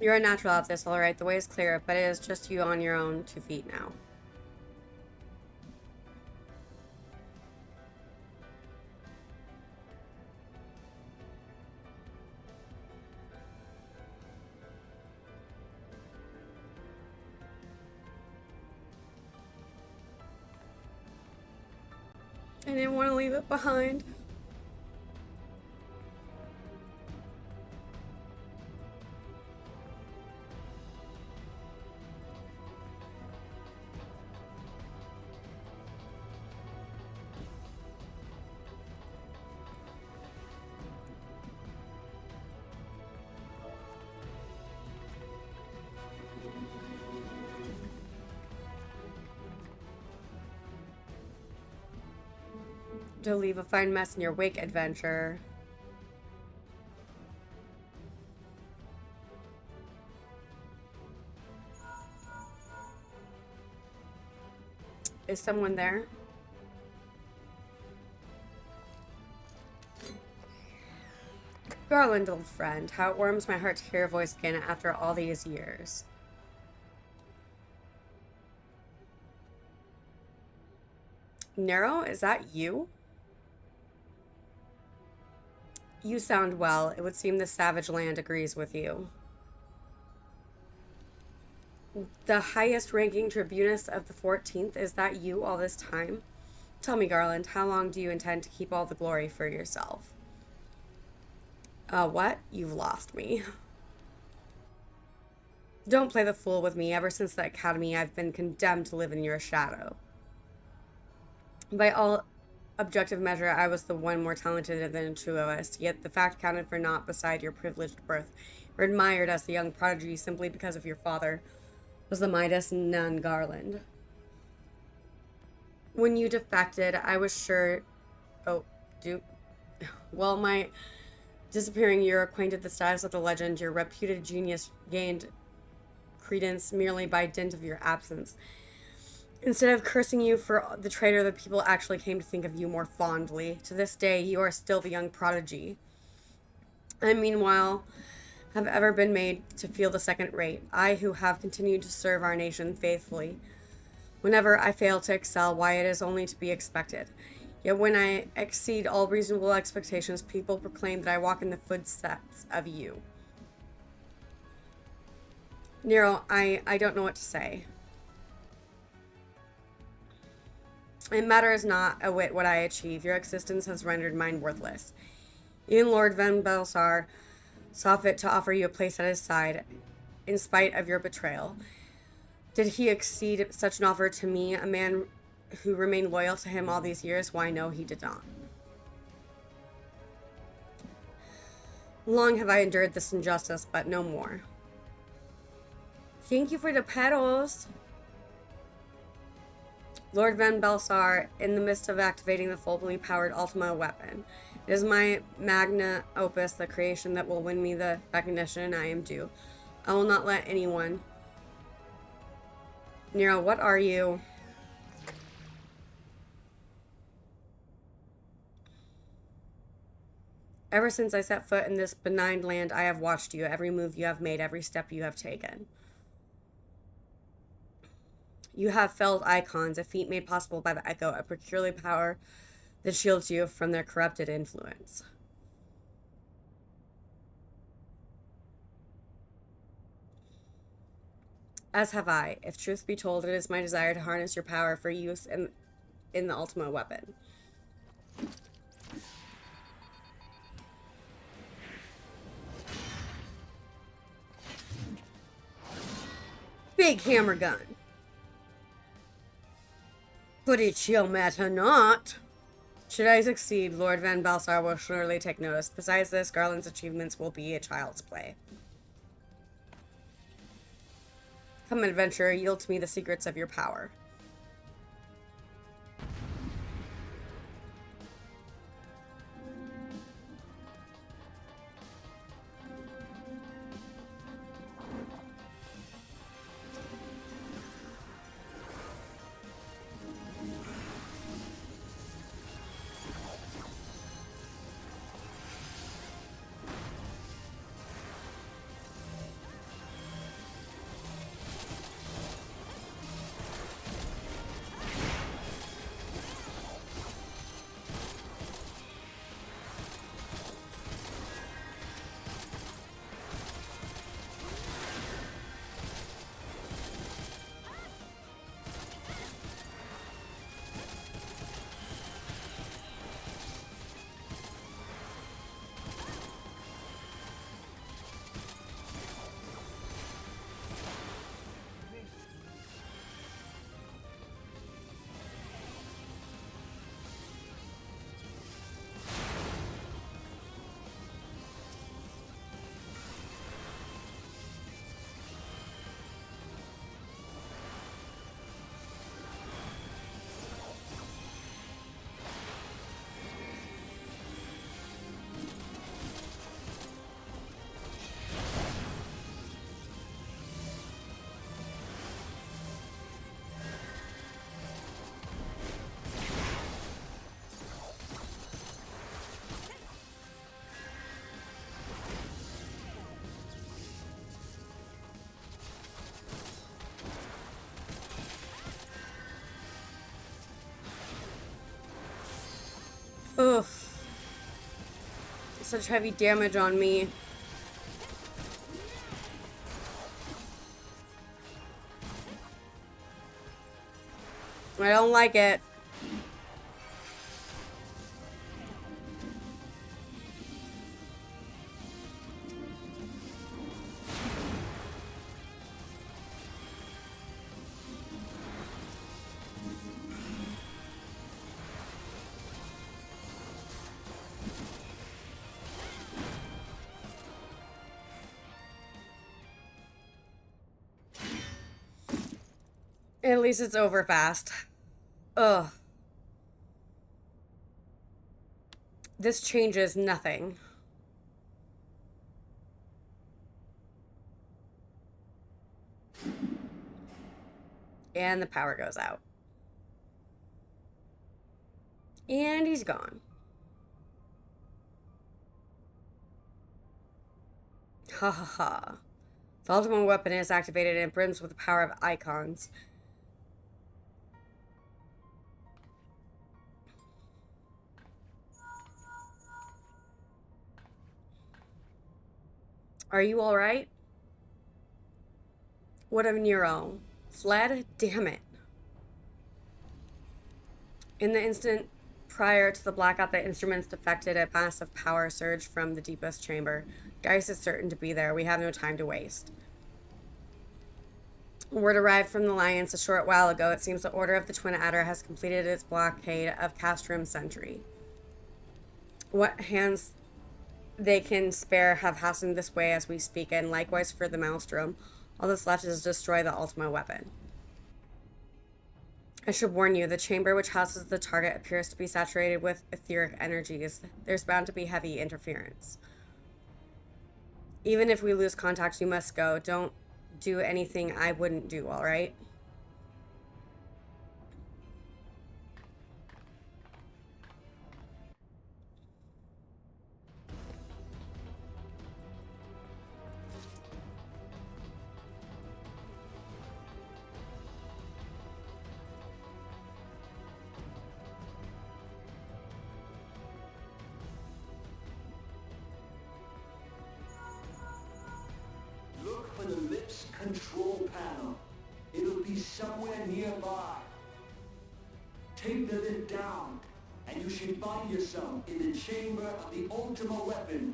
You're a natural at this, alright. The way is clear, but it is just you on your own 2 feet now. I didn't want to leave it behind. To leave a fine mess in your wake, adventure. Is someone there? Garland, old friend, how it warms my heart to hear your voice again after all these years. Nero, is that you? You sound well. It would seem the savage land agrees with you. The highest ranking tribunus of the 14th, is that you all this time? Tell me, Garland, how long do you intend to keep all the glory for yourself? What? You've lost me. Don't play the fool with me. Ever since the academy, I've been condemned to live in your shadow. By all objective measure, I was the one more talented than the two of us, yet the fact counted for naught beside your privileged birth. You're admired as the young prodigy simply because of your father was the Midas Nun Garland. When you defected, I was sure... Oh, well, my disappearing year acquainted the status of the legend. Your reputed genius gained credence merely by dint of your absence. Instead of cursing you for the traitor, the people actually came to think of you more fondly. To this day, you are still the young prodigy. I, meanwhile, have ever been made to feel the second rate. I, who have continued to serve our nation faithfully. Whenever I fail to excel, why, it is only to be expected. Yet when I exceed all reasonable expectations, people proclaim that I walk in the footsteps of you. Nero, I don't know what to say. It matters not a whit what I achieve. Your existence has rendered mine worthless. Even Lord Van Belsar saw fit to offer you a place at his side, in spite of your betrayal. Did he exceed such an offer to me, a man who remained loyal to him all these years? Why, no, he did not. Long have I endured this injustice, but no more. Thank you for the petals. Lord Van Belsar, in the midst of activating the fully powered Ultima weapon. It is my magna opus, the creation that will win me the recognition I am due. I will not let anyone... Nero, what are you? Ever since I set foot in this benign land, I have watched you, every move you have made, every step you have taken. You have felled icons, a feat made possible by the echo, a peculiar power that shields you from their corrupted influence. As have I. If truth be told, it is my desire to harness your power for use in the ultimate weapon. Big hammer gun. But it shall matter not. Should I succeed, Lord Van Balsar will surely take notice. Besides this, Garland's achievements will be a child's play. Come, adventurer, yield to me the secrets of your power. Oof. Such heavy damage on me. I don't like it. At least it's over fast. Ugh. This changes nothing. And the power goes out. And he's gone. Ha ha ha. The ultimate weapon is activated and it brims with the power of icons. Are you alright? What of Nero? Fled? Damn it. In the instant prior to the blackout, the instruments defected. A massive power surge from the deepest chamber. Geist is certain to be there. We have no time to waste. Word arrived from the Alliance a short while ago. It seems the Order of the Twin Adder has completed its blockade of Castrum Sentry. What hands they can spare have hastened this way as we speak, and likewise for the Maelstrom. All that's left is to destroy the ultimate weapon. I should warn you, the chamber which houses the target appears to be saturated with etheric energies. There's bound to be heavy interference. Even if we lose contact, you must go. Don't do anything I wouldn't do, alright? Look for the lift's control panel. It'll be somewhere nearby. Take the lift down, and you should find yourself in the chamber of the Ultima weapon.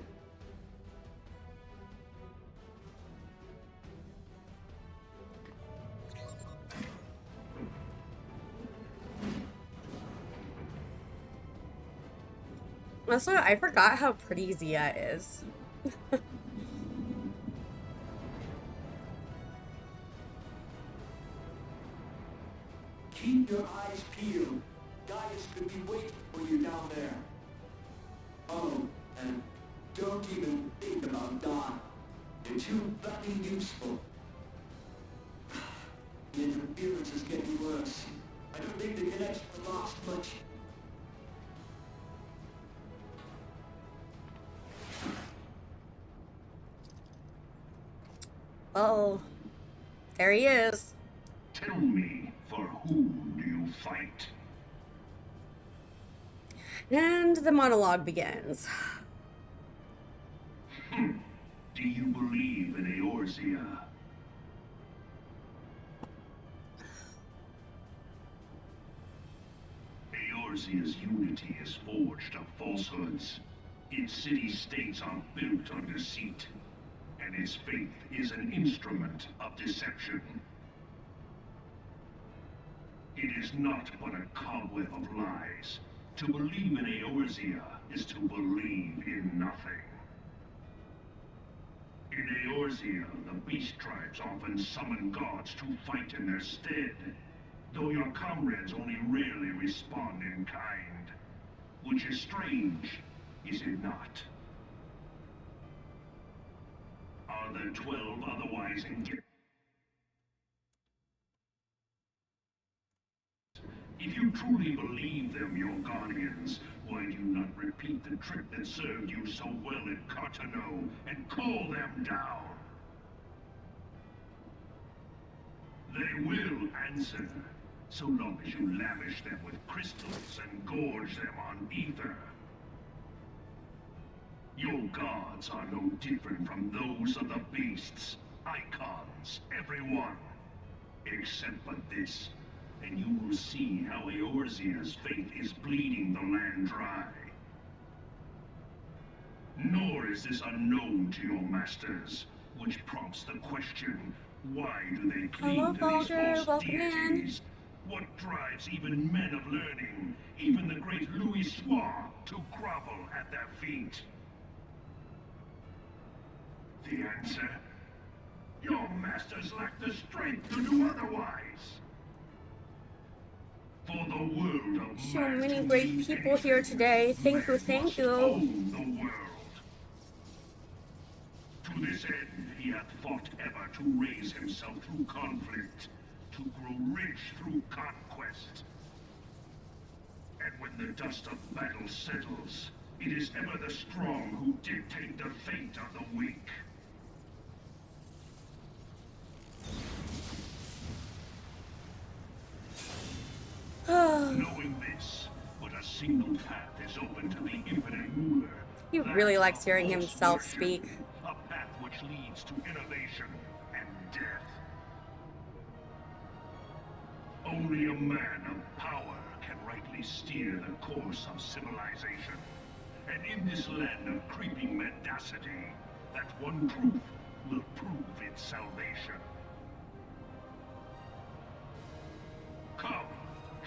Also, I forgot how pretty Zia is. Keep your eyes peeled. Gaius could be waiting for you down there. Oh, and don't even think about dying. They're too bloody useful. The interference is getting worse. I don't think the connection will last much. Oh, there he is. Tell me, for whom do you fight? And the monologue begins. Do you believe in Eorzea? Eorzea's unity is forged of falsehoods. Its city-states are built on deceit, and its faith is an instrument of deception. It is not but a cobweb of lies. To believe in Eorzea is to believe in nothing. In Eorzea, the beast tribes often summon gods to fight in their stead, though your comrades only rarely respond in kind. Which is strange, is it not? Are the 12 otherwise engaged? If you truly believe them your guardians, why do you not repeat the trick that served you so well at Cartano and call them down? They will answer, so long as you lavish them with crystals and gorge them on ether. Your gods are no different from those of the beasts. Icons, everyone. Except but this, and you will see how Eorzea's faith is bleeding the land dry. Nor is this unknown to your masters, which prompts the question, why do they cling to these false deities? What drives even men of learning, even the great Louis Soir, to grovel at their feet? The answer? Your masters lack the strength to do otherwise. For the world of So many great people here today. Thank you, thank you. Own the world. To this end, he hath fought ever to raise himself through conflict, to grow rich through conquest. And when the dust of battle settles, it is ever the strong who dictate the fate of the weak. Knowing this, but a single path is open to the infinite ruler. He really likes hearing himself speak. A path which leads to innovation and death. Only a man of power can rightly steer the course of civilization. And in this land of creeping mendacity, that one truth will prove its salvation. Come,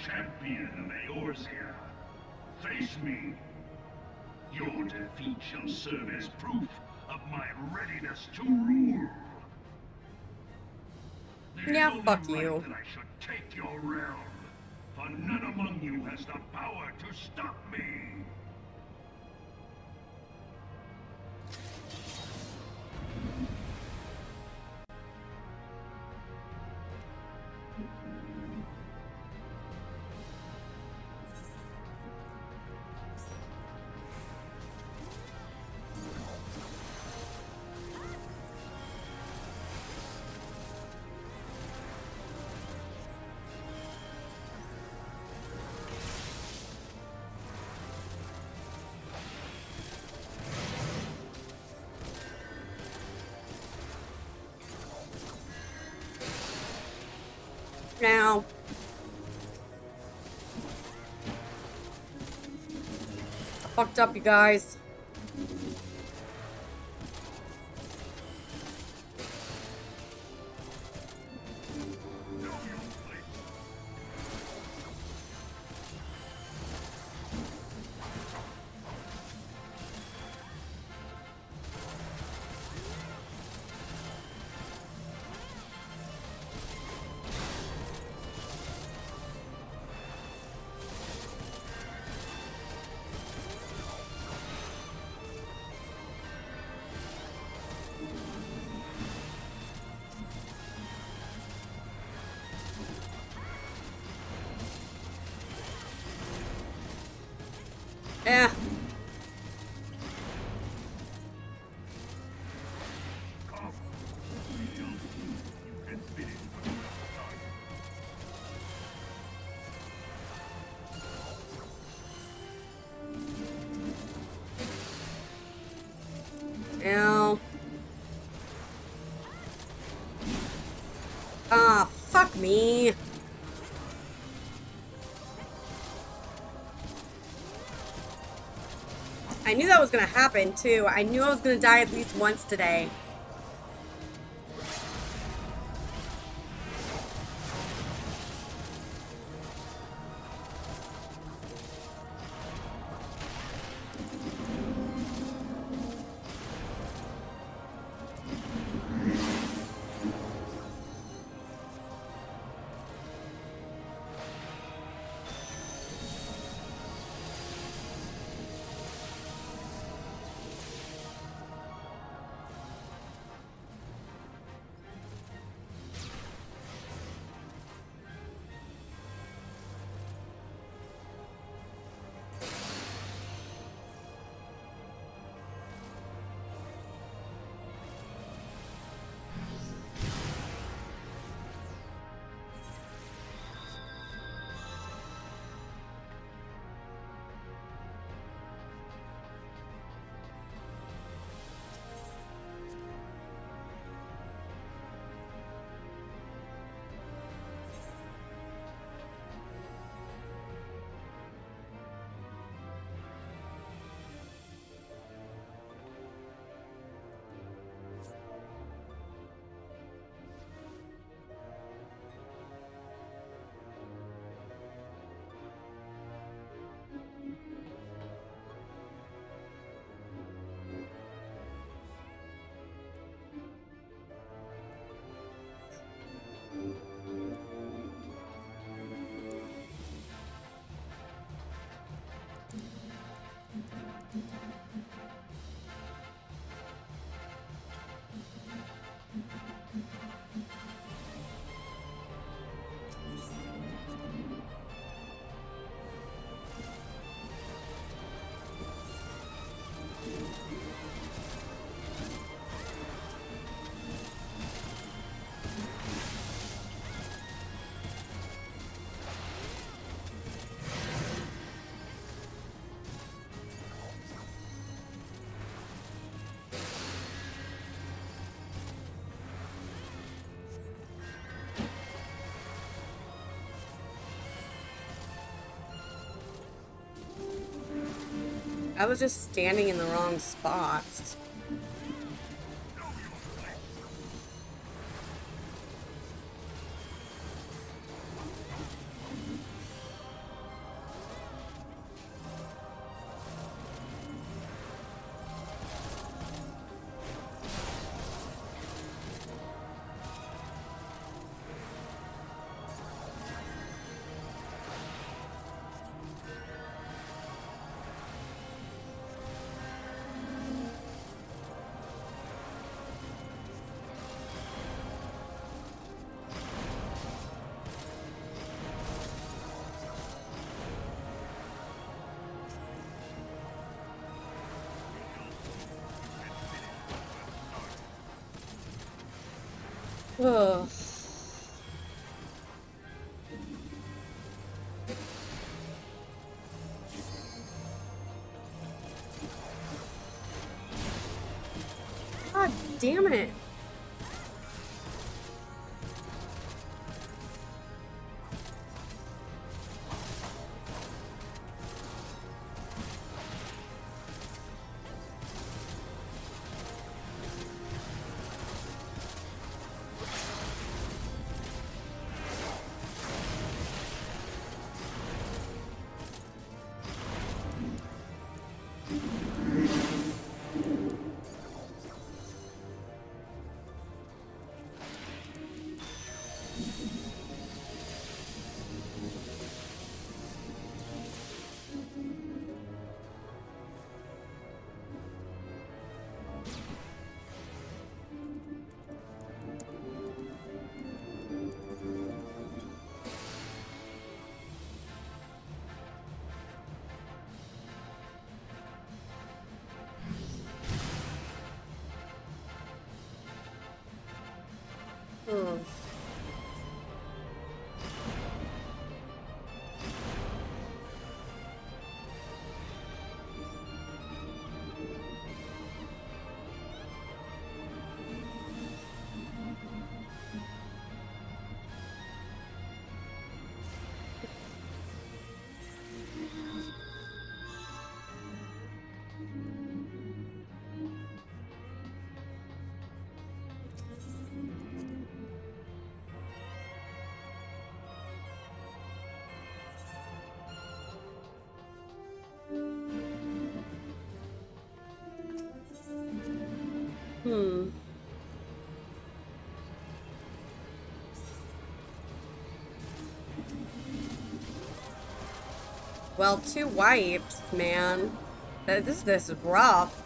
champion of Eorzea, face me. Your defeat shall serve as proof of my readiness to rule. Yeah, There's fuck only you. right that I should take your realm, for none among you has the power to stop me. Now, I fucked up, you guys. Yeah. Ow. Ah, fuck me. I knew that was gonna happen, too. I knew I was gonna die at least once today. I was just standing in the wrong spots. Ugh. God damn it. Hmm. Hmm. Well, two wipes, man. This is rough.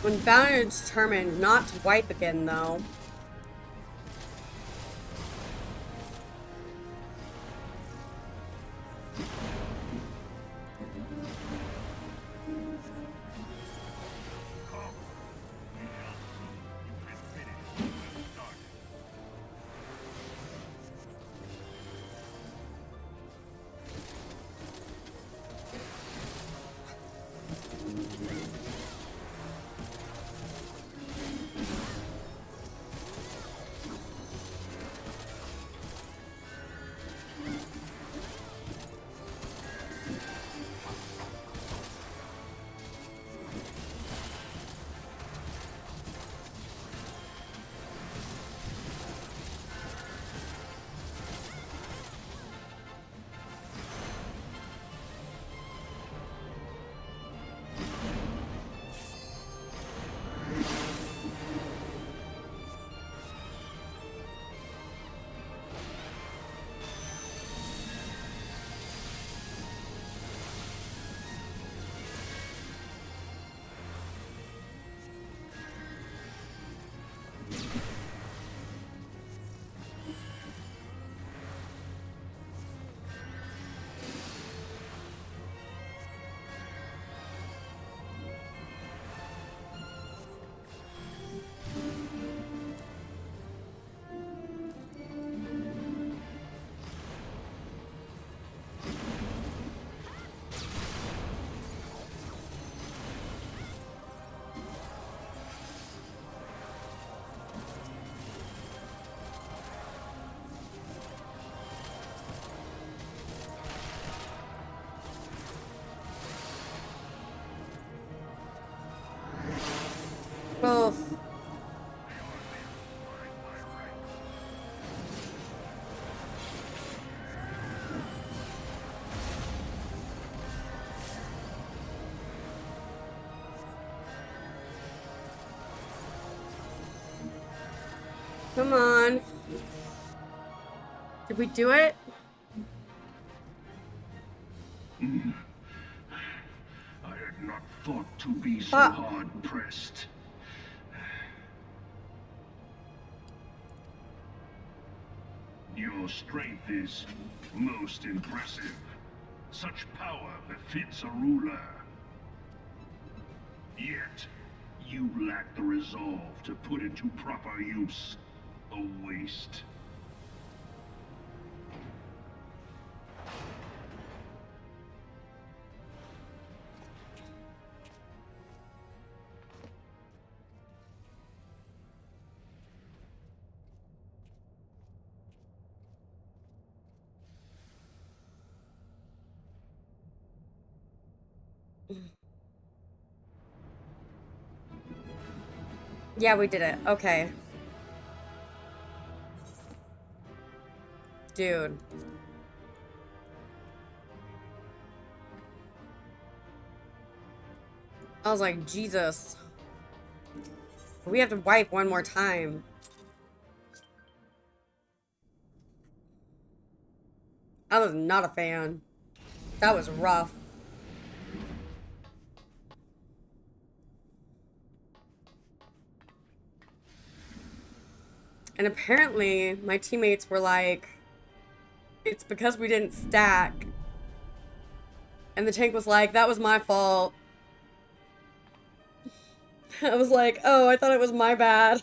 When bound is determined not to wipe again, though. Oh, come on. Did we do it? I had not thought to be so Fuck. hard pressed. Your strength is most impressive. Such power befits a ruler. Yet, you lack the resolve to put it to proper use. A waste. Yeah, we did it. Okay. Dude. I was like, Jesus. We have to wipe one more time. I was not a fan. That was rough. And apparently, my teammates were like, it's because we didn't stack. And the tank was like, that was my fault. I was like, oh, I thought it was my bad.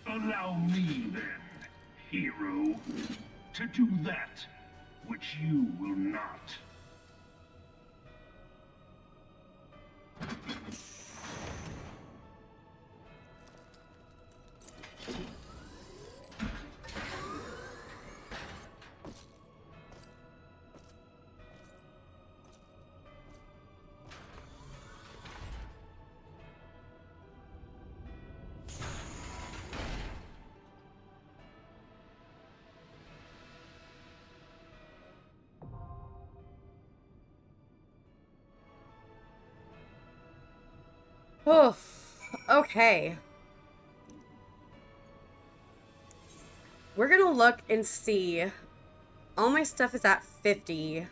Allow me, then, hero, to do that which you will not. Oof. Okay. We're gonna look and see. All my stuff is at 50.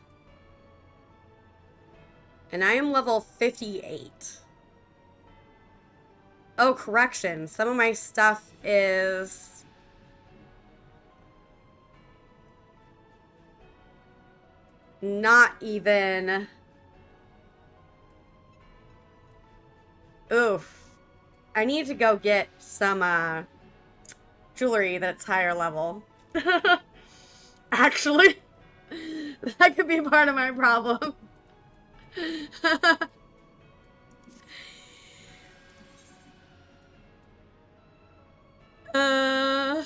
And I am level 58. Oh, correction. Some of my stuff is... not even... Oof. I need to go get some, jewelry that's higher level. Actually, that could be part of my problem. uh...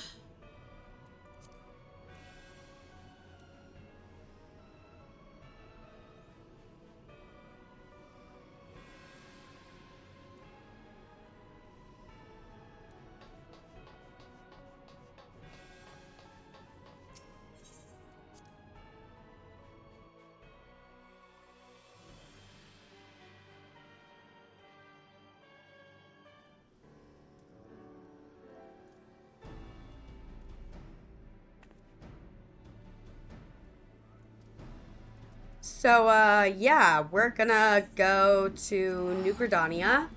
So, yeah, we're gonna go to New Gridania.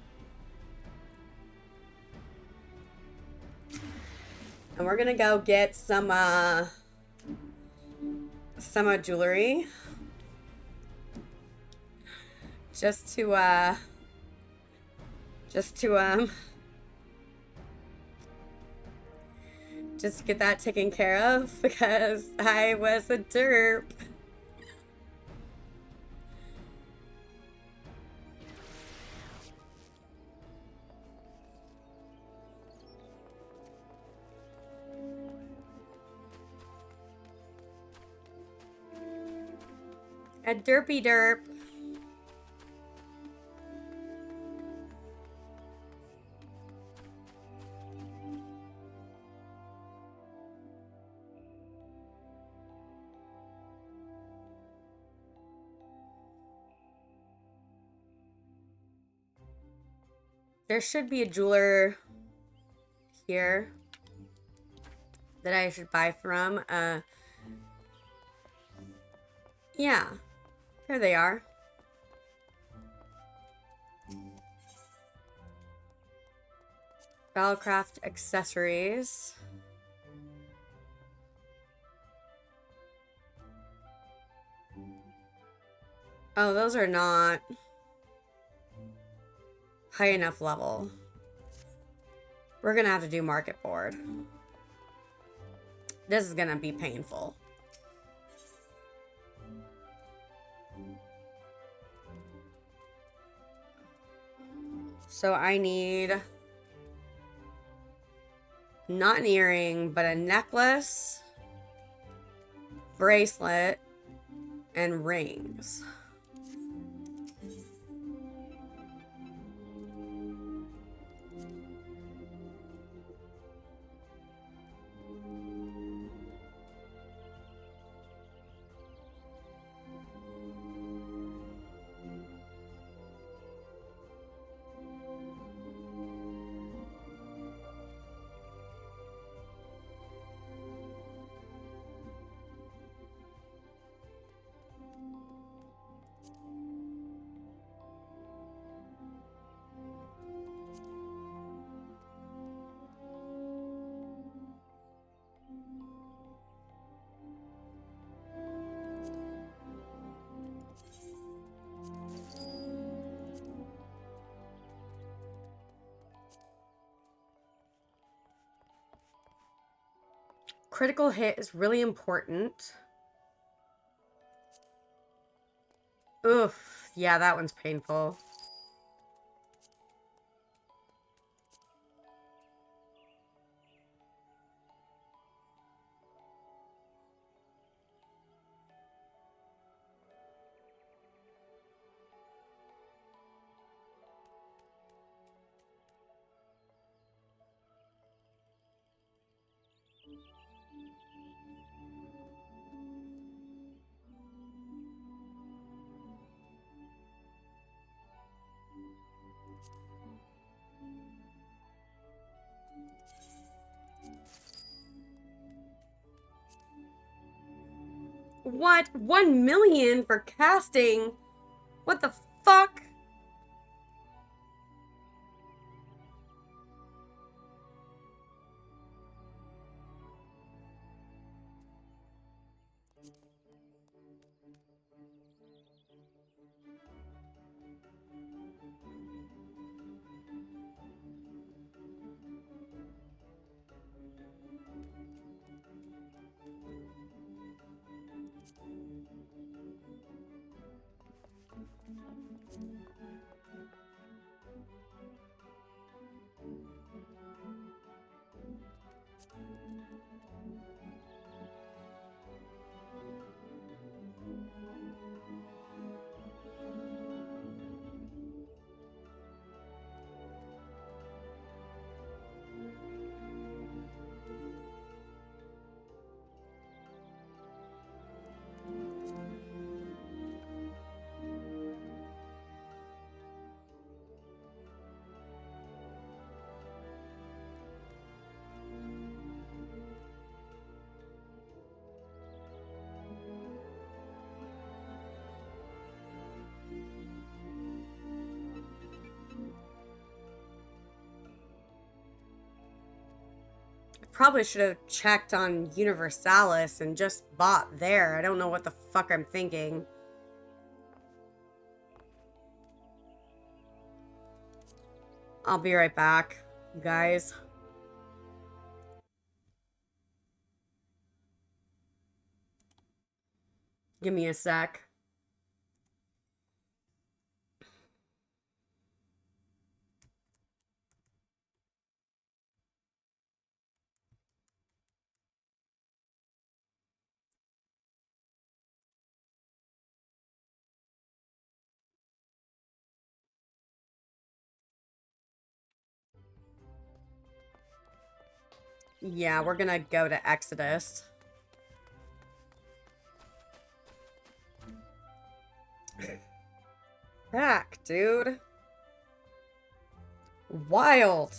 And we're gonna go get some jewelry. Just to, just to, just get that taken care of because I was a derp. A derpy derp. There should be a jeweler here that I should buy from. Yeah. There they are. Battlecraft accessories. Oh, those are not high enough level. We're gonna have to do market board. This is gonna be painful. So I need not an earring, but a necklace, bracelet, and rings. Critical hit is really important. Oof. Yeah, that one's painful. What? 1 million for casting? What the fuck? Probably should have checked on Universalis and just bought there. I don't know what the fuck I'm thinking. I'll be right back, you guys. Give me a sec. Yeah, we're gonna go to Exodus. Back, dude. Wild.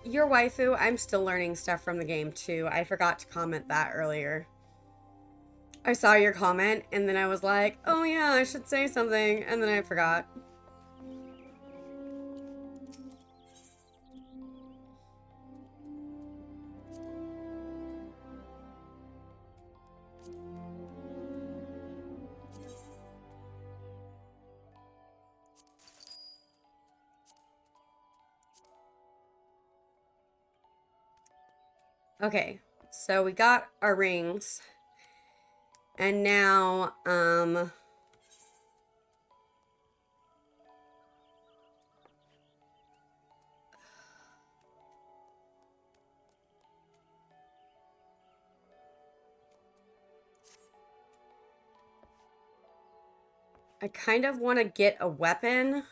Your waifu, I'm still learning stuff from the game too. I forgot to comment that earlier. I saw your comment and then I was like, oh yeah, I should say something, and then I forgot. Okay, so we got our rings. And now, I kind of want to get a weapon.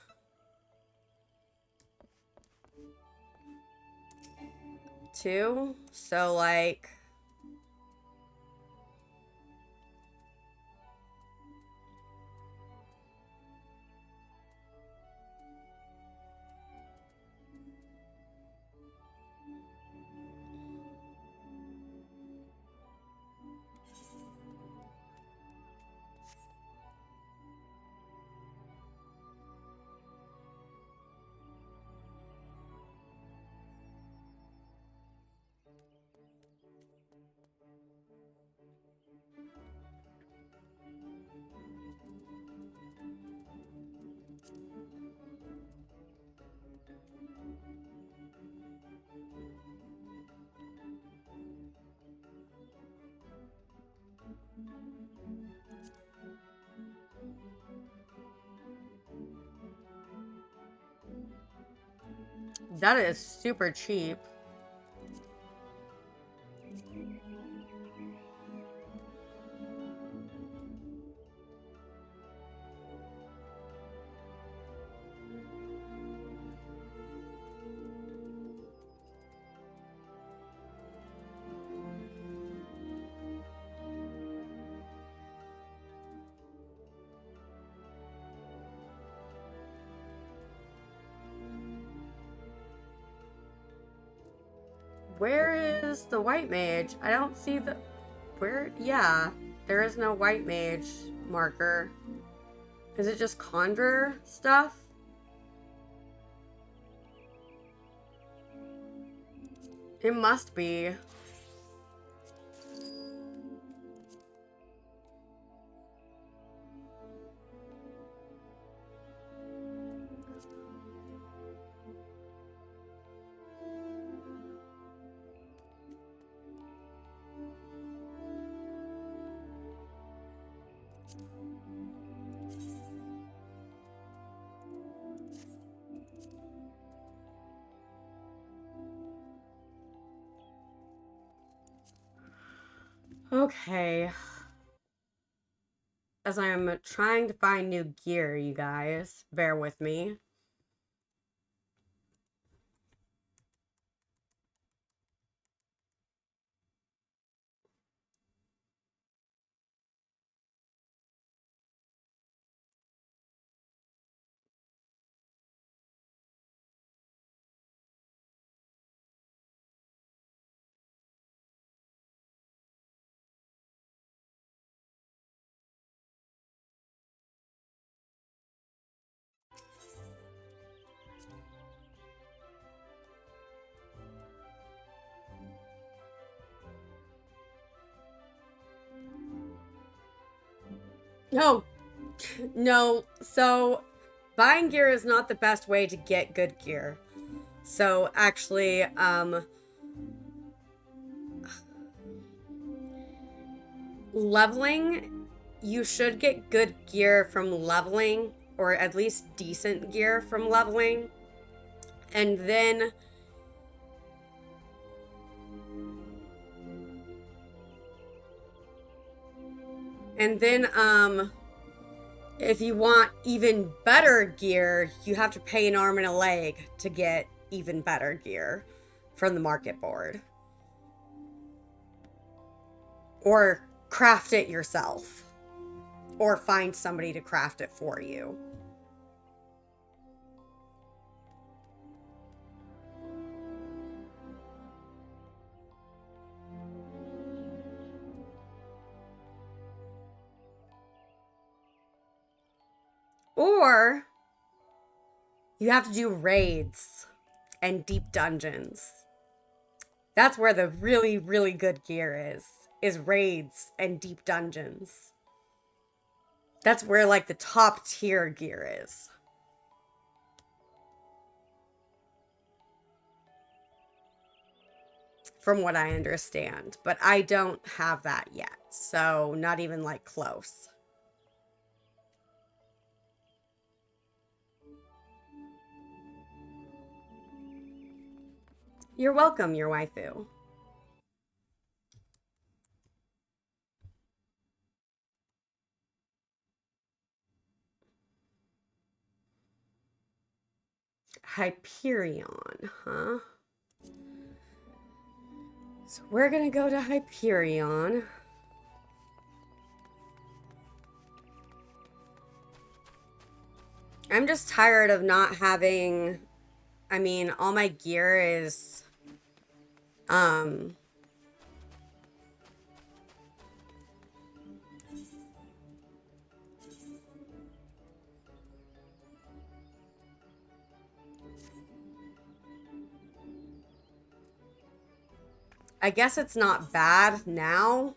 Too. So, like... That is super cheap. Where is the white mage? I don't see the... Where? Yeah, there is no white mage marker. Is it just conjure stuff? It must be. Okay. As I'm trying to find new gear, you guys, bear with me. No, no. So, buying gear is not the best way to get good gear. So, actually, leveling, you should get good gear from leveling, or at least decent gear from leveling. And then if you want even better gear, you have to pay an arm and a leg to get even better gear from the market board. Or craft it yourself. Or find somebody to craft it for you. Or you have to do raids and deep dungeons. That's where the really, really good gear is raids and deep dungeons. That's where like the top tier gear is. From what I understand, but I don't have that yet, so not even like close. You're welcome, your waifu. Hyperion, huh? So we're gonna go to Hyperion. I'm just tired of not having, I mean, all my gear is, I guess it's not bad now.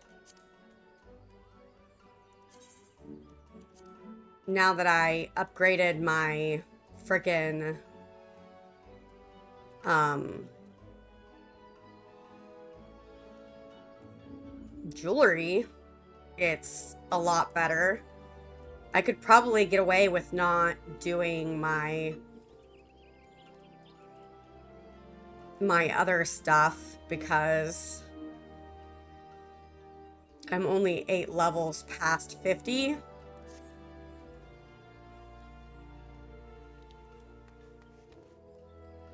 Now that I upgraded my freaking, jewelry, it's a lot better. I could probably get away with not doing my other stuff because I'm only 8 levels past 50.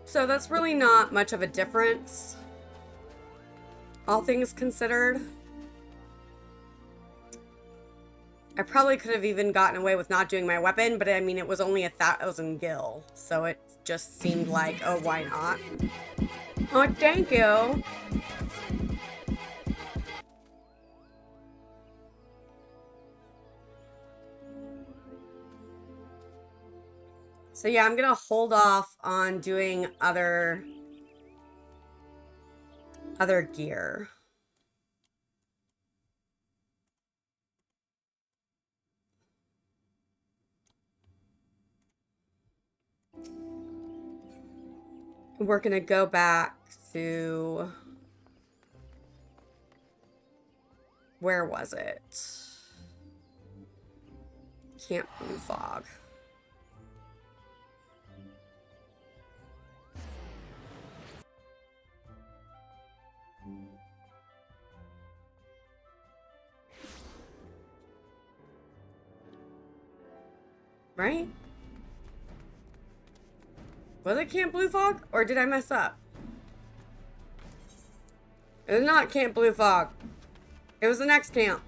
So that's really not much of a difference, all things considered. I probably could have even gotten away with not doing my weapon, but I mean, it was only 1,000 gil, so it just seemed like, oh, why not? Oh, thank you. So yeah, I'm gonna hold off on doing other gear. We're gonna go back to, where was it? Camp Blue Fog. Right? Was it Camp Blue Fog? Or did I mess up? It was not Camp Blue Fog. It was the next camp.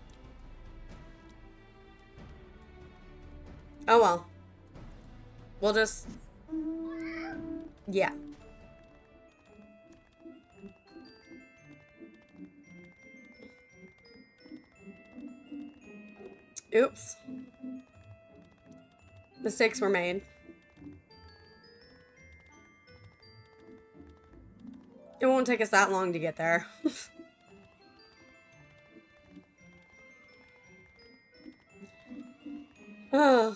Oh well. We'll just... yeah. Oops. Mistakes were made. It won't take us that long to get there. Oh.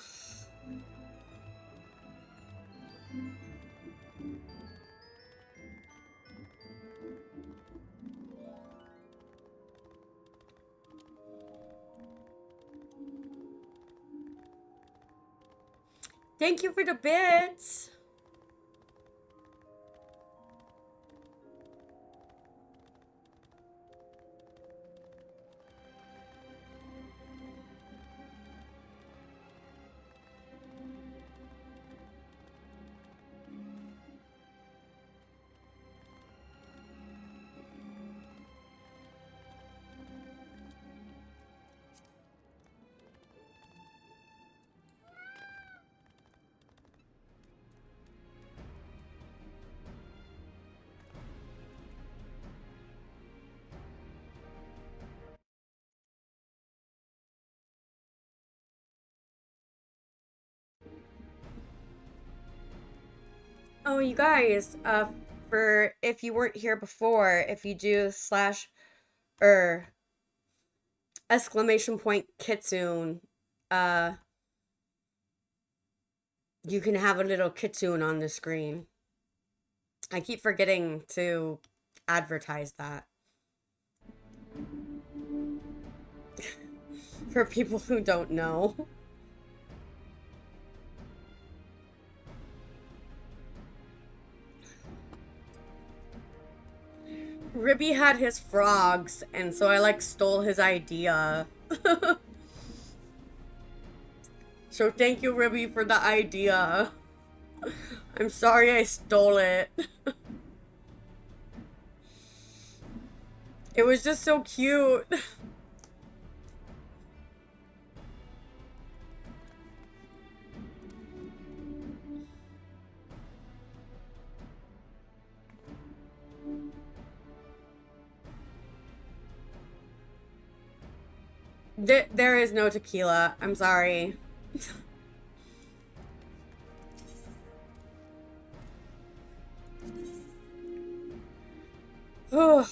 Thank you for the bits. Oh, you guys, for if you weren't here before, if you do slash or exclamation point kitsune, uh, you can have a little kitsune on the screen. I keep forgetting to advertise that for people who don't know. Ribby had his frogs, and so I like stole his idea. So thank you, Ribby, for the idea. I'm sorry I stole it. It was just so cute. There is no tequila. I'm sorry. Ugh.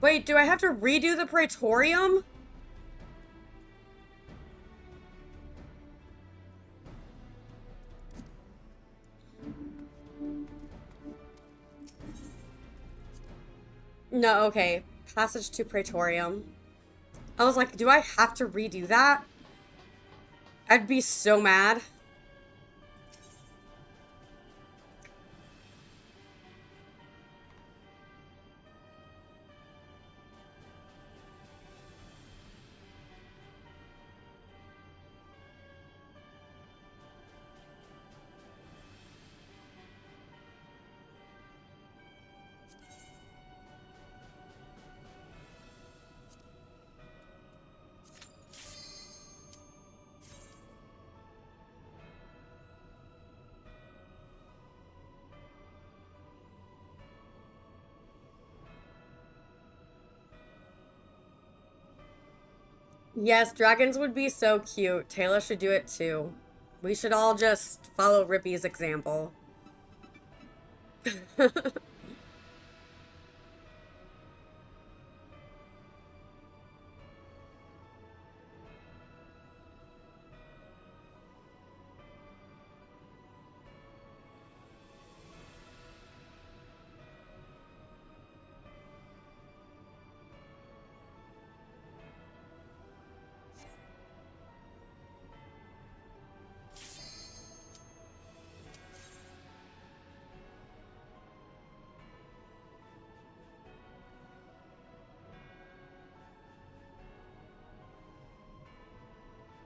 Wait, do I have to redo the Praetorium? No, okay. Passage to Praetorium. I was like, do I have to redo that? I'd be so mad. Yes, dragons would be so cute. Taylor should do it too. We should all just follow Rippy's example.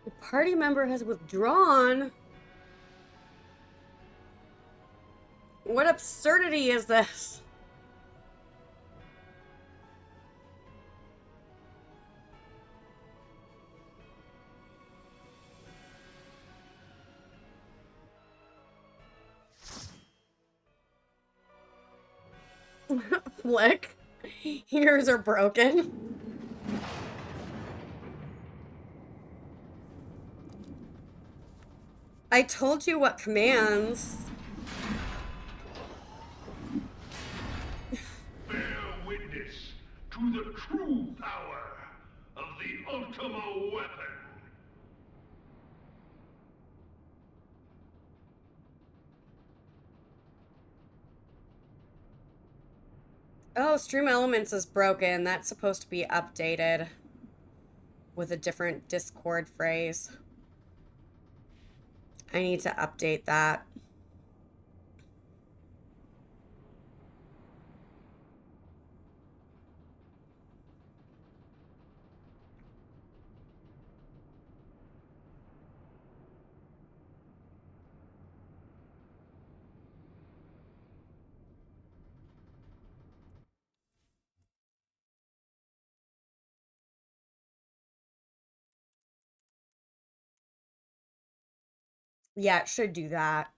The party member has withdrawn? What absurdity is this? Flick. Ears are broken. I told you what commands. Bear witness to the true power of the Ultima weapon. Oh, Stream Elements is broken. That's supposed to be updated with a different Discord phrase. I need to update that. Yeah, it should do that.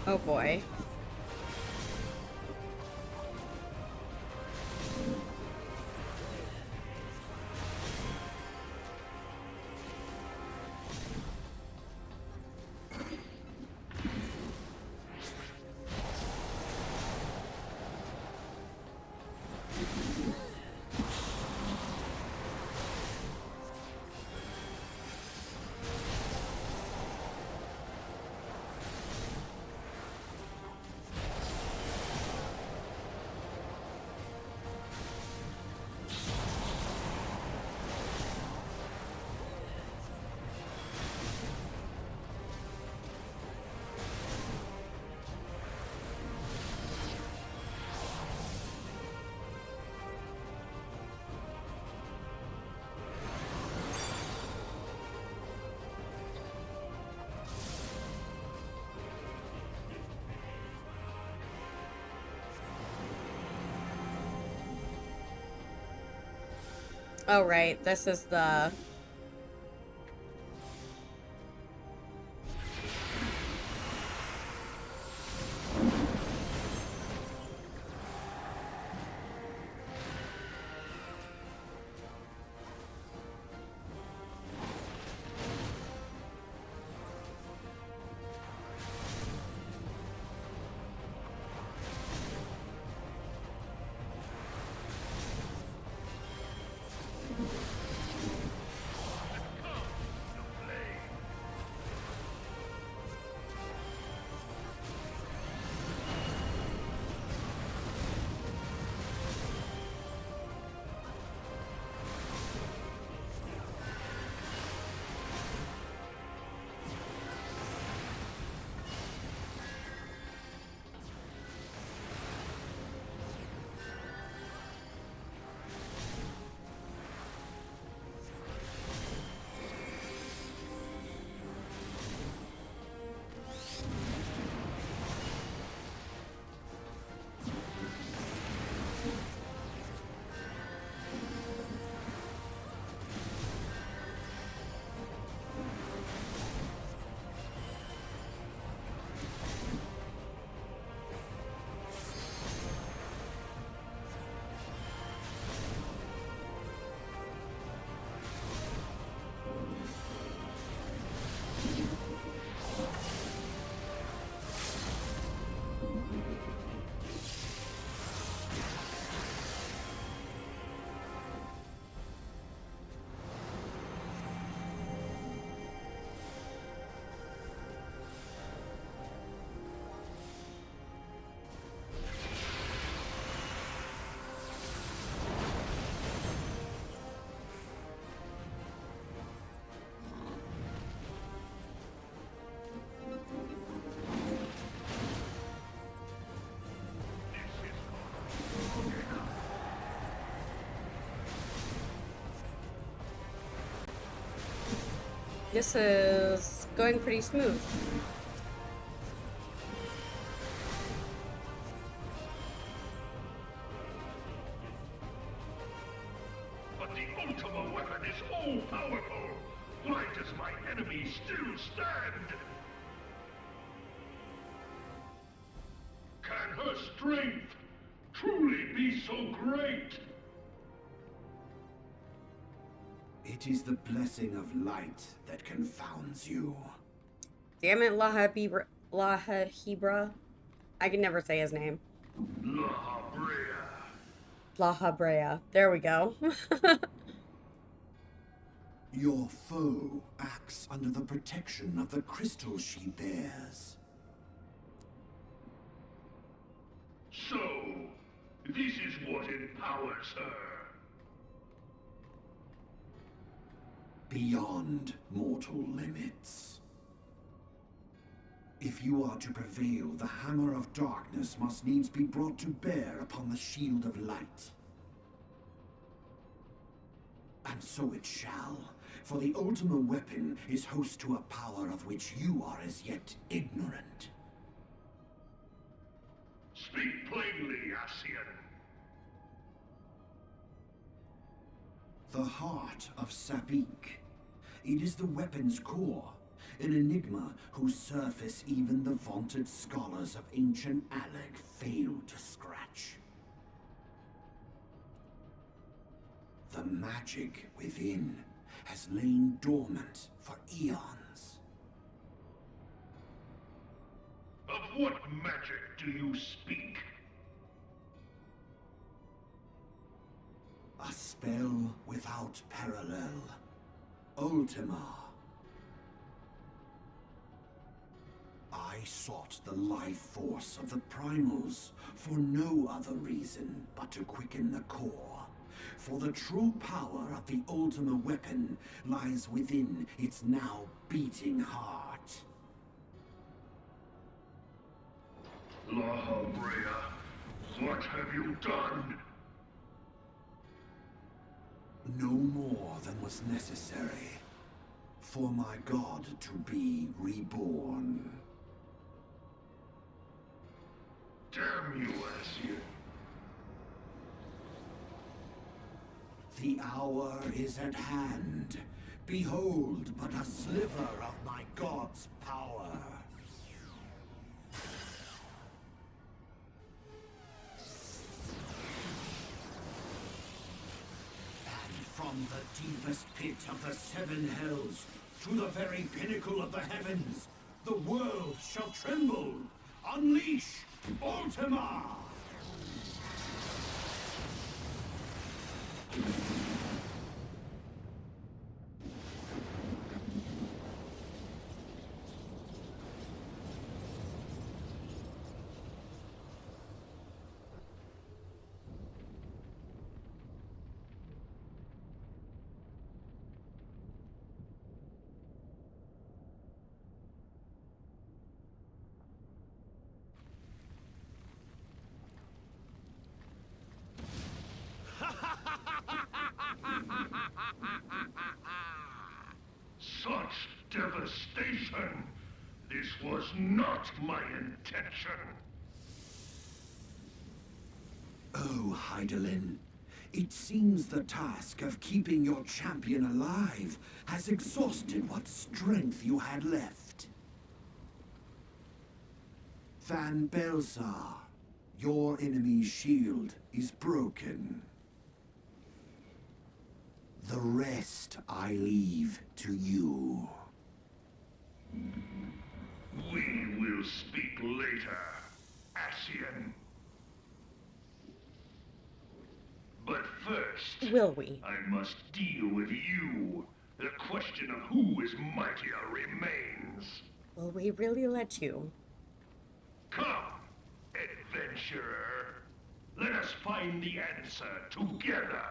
Oh boy. Oh, right. This is the... This is going pretty smooth. But the Ultima weapon is all-powerful. Why does my enemy still stand? Can her strength truly be so great? It is the blessing of light that confounds you. Damn it, Lahahibra. I can never say his name. La Brea. Lahabrea. There we go. Your foe acts under the protection of the crystal she bears. So, this is what empowers her. Beyond mortal limits. If you are to prevail, the hammer of darkness must needs be brought to bear upon the shield of light. And so it shall, for the Ultima weapon is host to a power of which you are as yet ignorant. Speak plainly, Ascian. The heart of Sabik. It is the weapon's core. An enigma whose surface even the vaunted scholars of ancient Alec failed to scratch. The magic within has lain dormant for eons. Of what magic do you speak? A spell without parallel. Ultima. I sought the life force of the primals for no other reason but to quicken the core. For the true power of the Ultima weapon lies within its now beating heart. La Habrea, what have you done? No more than was necessary for my god to be reborn. Damn you, Ascian. The hour is at hand. Behold but a sliver of my god's power. And from the deepest pit of the seven hells to the very pinnacle of the heavens, the world shall tremble. Unleash Ultima! Such devastation! This was not my intention! Oh, Heidelin, it seems the task of keeping your champion alive has exhausted what strength you had left. Van Belsar, your enemy's shield is broken. The rest I leave to you. We will speak later, Ascian. But first, Will we? I must deal with you. The question of who is mightier remains. Will we really let you? Come, adventurer. Let us find the answer together.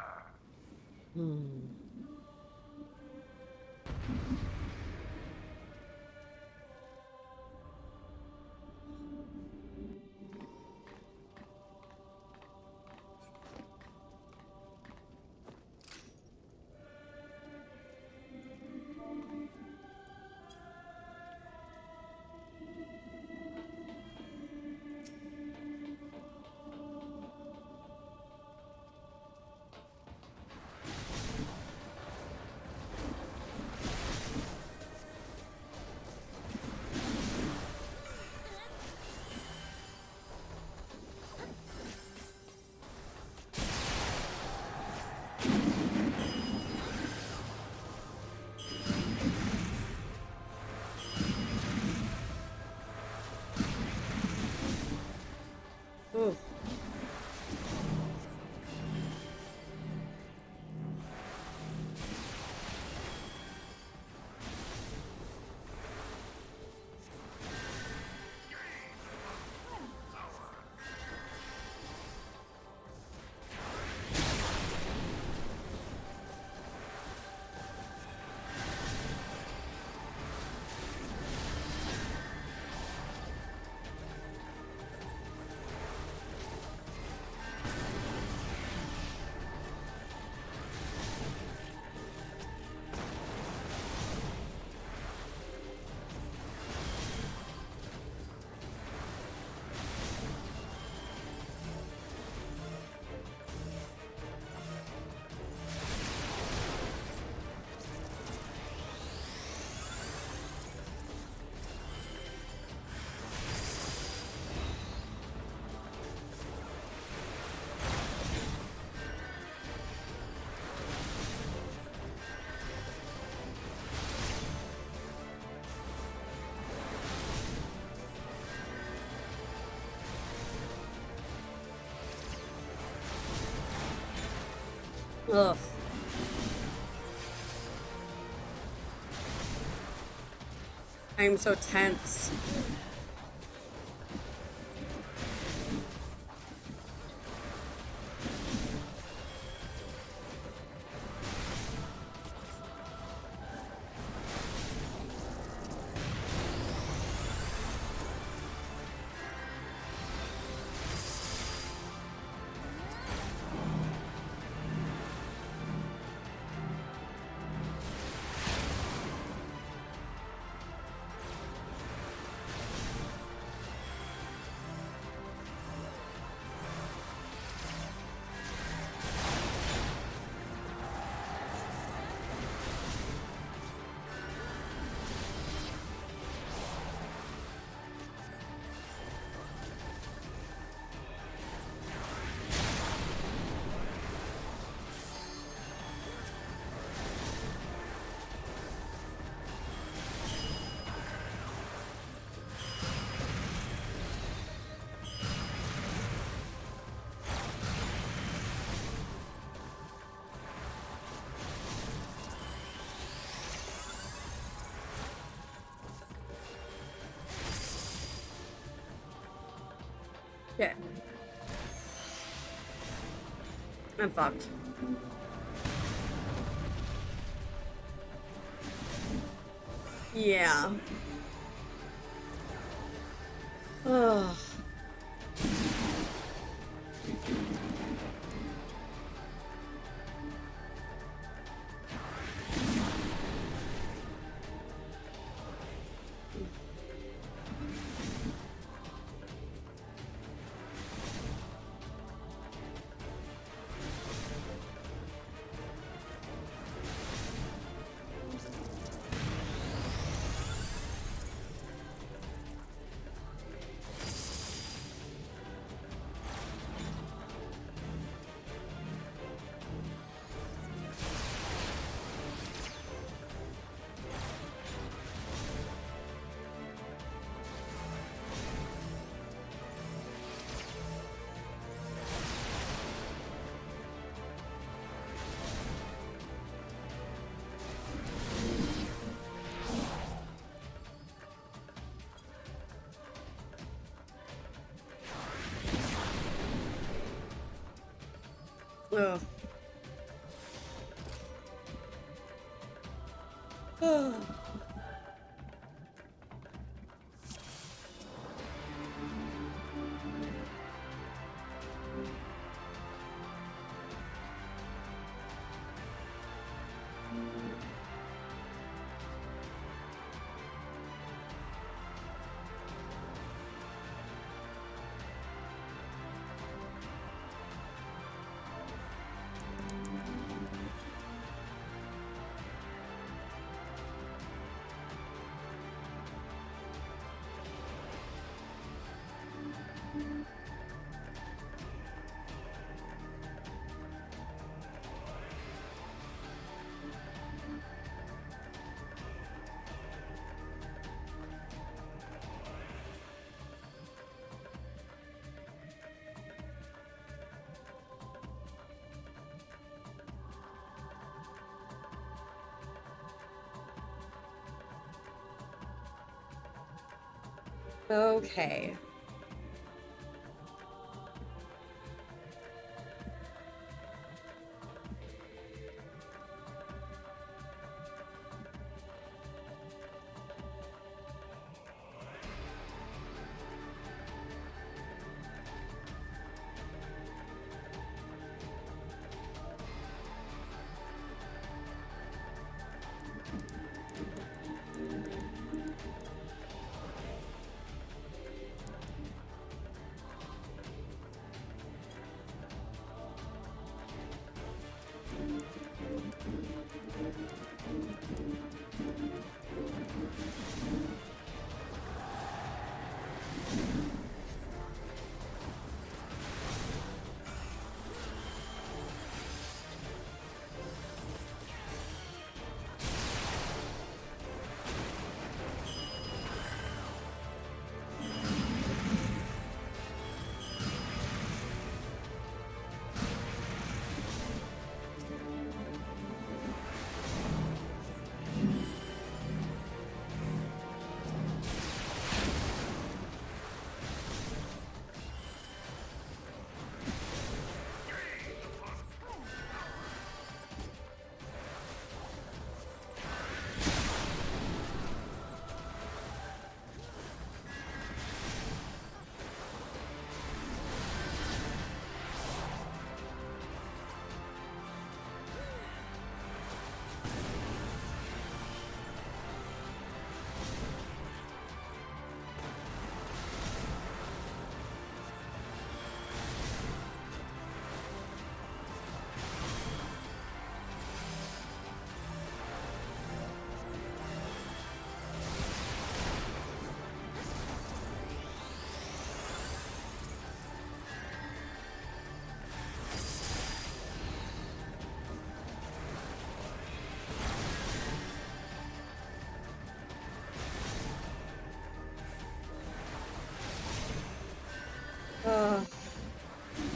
Ugh. I'm so tense. Yeah. I'm fucked. Yeah. Ugh. Ugh. Ugh. Okay.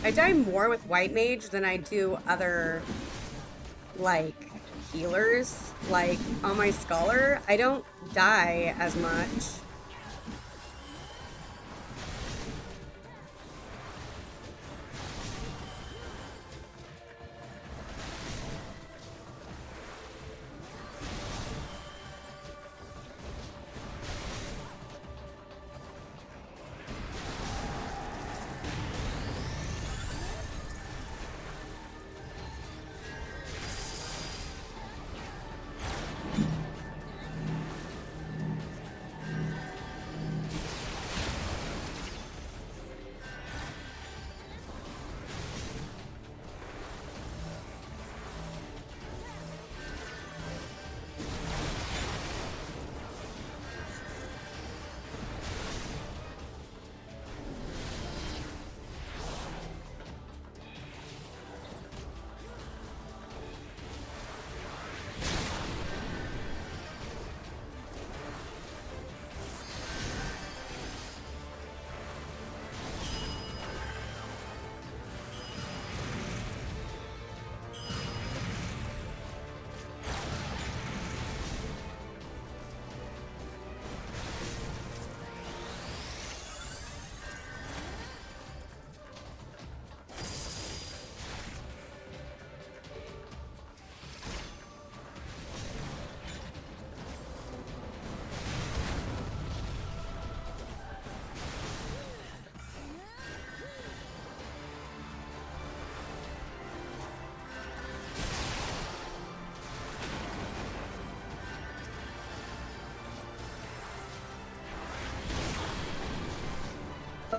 I die more with white mage than I do other, like, healers. Like, on my scholar, I don't die as much.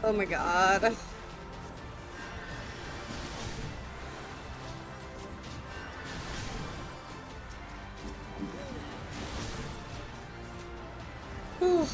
Oh my god. Whew.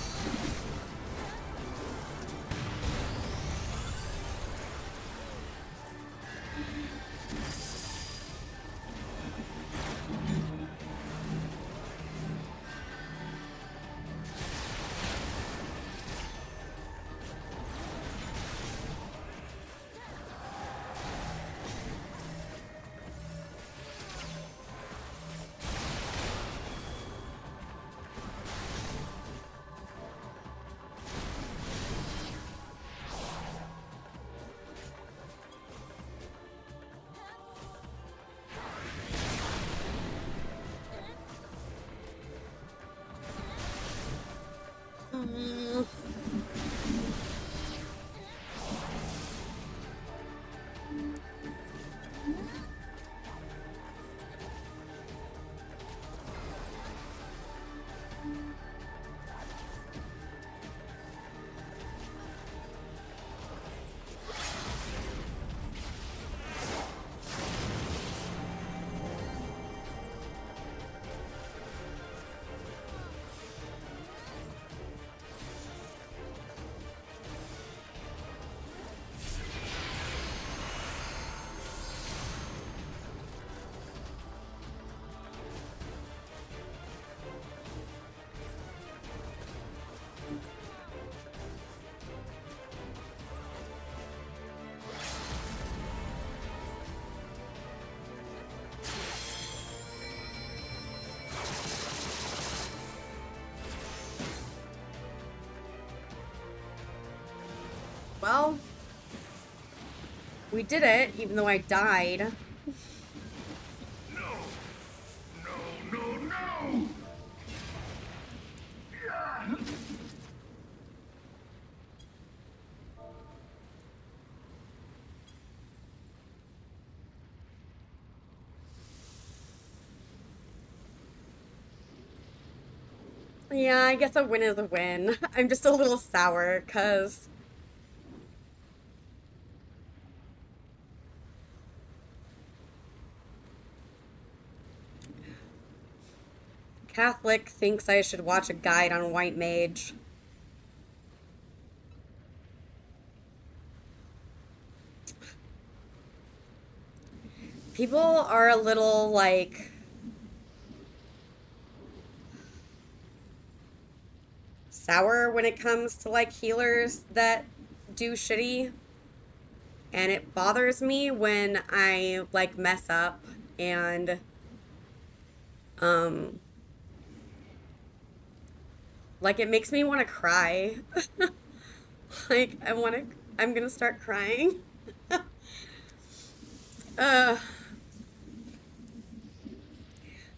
Mm. Well, we did it, even though I died. No! No, no, no! Yeah. Yeah, I guess a win is a win. I'm just a little sour, because Catholic thinks I should watch a guide on white mage. People are a little, like, sour when it comes to, like, healers that do shitty. and it bothers me when I like mess up and um like it makes me want to cry. Like I'm gonna start crying. uh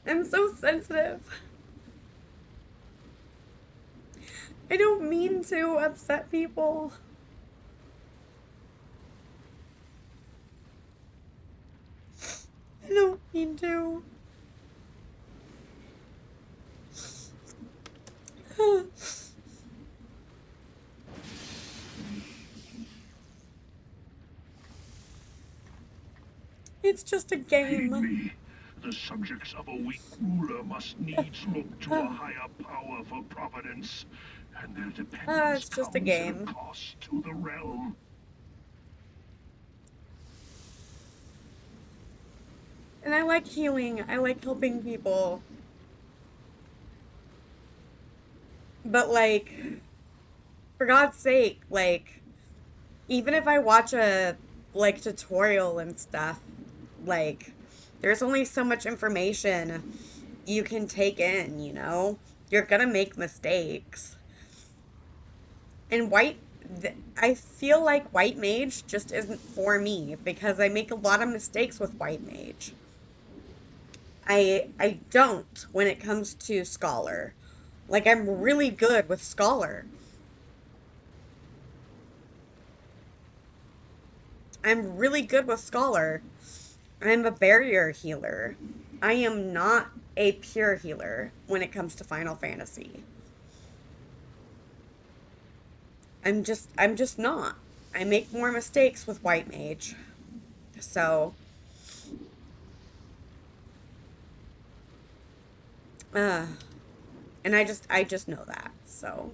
I'm so sensitive. I don't mean to upset people. I don't mean to. It's just a Heed game. me. The subjects of a weak ruler must needs look to a higher power for providence, and their dependence It's just a comes at a game. cost to the realm. And I like healing. I like helping people. But like, for God's sake, like, even if I watch a like tutorial and stuff, like, there's only so much information you can take in, you know? You're gonna make mistakes. And I feel like white mage just isn't for me because I make a lot of mistakes with white mage. I don't when it comes to scholar. Like I'm really good with scholar. I'm really good with scholar. I'm a barrier healer. I am not a pure healer when it comes to Final Fantasy. I'm just not. I make more mistakes with white mage. So, uh and I just know that. So,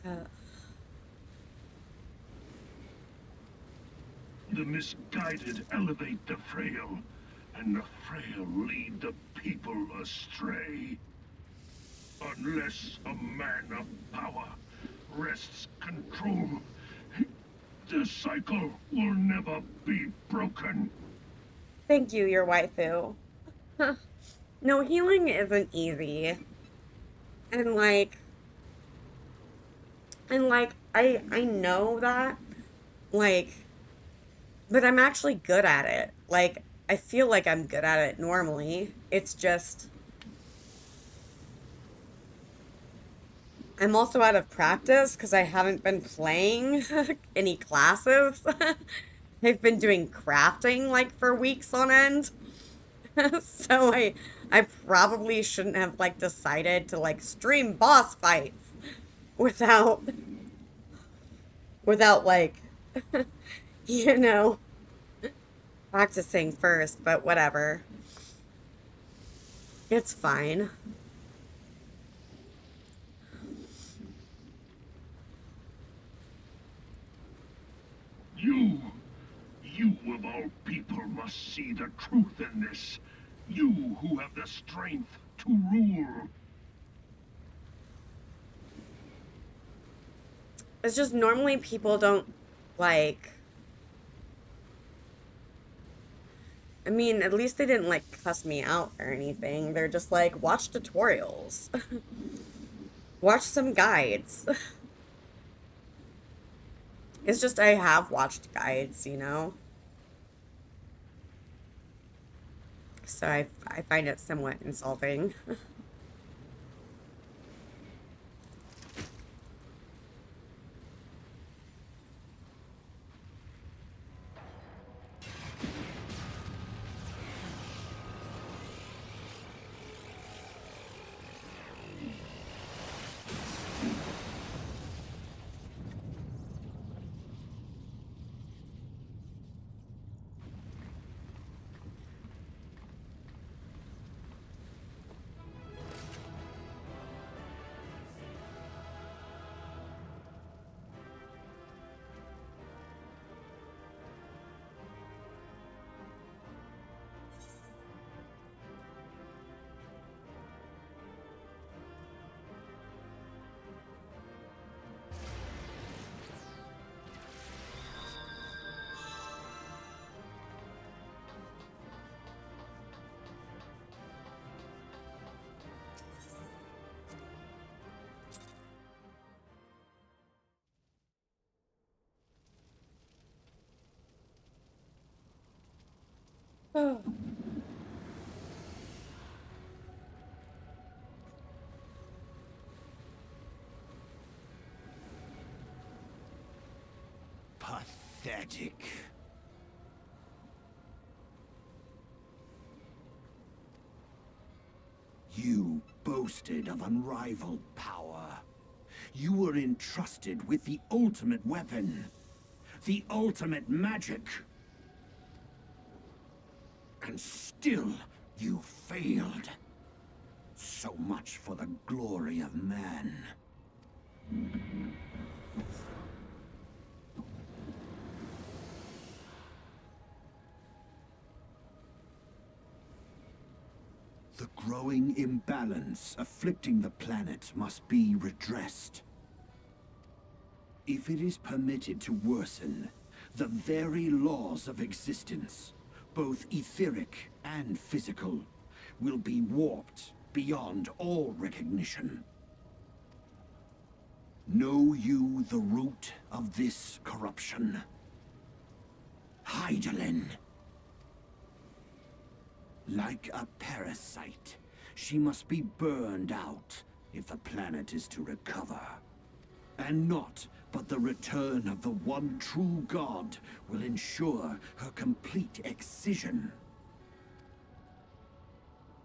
uh, The misguided elevate the frail, and the frail lead the people astray. Unless a man of power wrests control, the cycle will never be broken. thank you, your waifu. No, healing isn't easy. And I know that like but I'm actually good at it. Like I feel like I'm good at it normally. It's just I'm also out of practice because I haven't been playing any classes. I've been doing crafting like for weeks on end. So I probably shouldn't have like decided to like stream boss fights without like you know practicing first, but whatever. It's fine. You, you of all people must see the truth in this. You who have the strength to rule. It's just normally people don't like I mean, at least they didn't like cuss me out or anything. They're just like, watch tutorials. Watch some guides. It's just I have watched guides, you know? So I find it somewhat insulting. Oh. Pathetic. You boasted of unrivaled power. You were entrusted with the ultimate weapon, the ultimate magic. And still, you failed. So much for the glory of man. The growing imbalance afflicting the planet must be redressed. If it is permitted to worsen, the very laws of existence, both etheric and physical, will be warped beyond all recognition. Know you the root of this corruption? Hydaelyn. Like a parasite, she must be burned out if the planet is to recover. And naught but the return of the one true god will ensure her complete excision.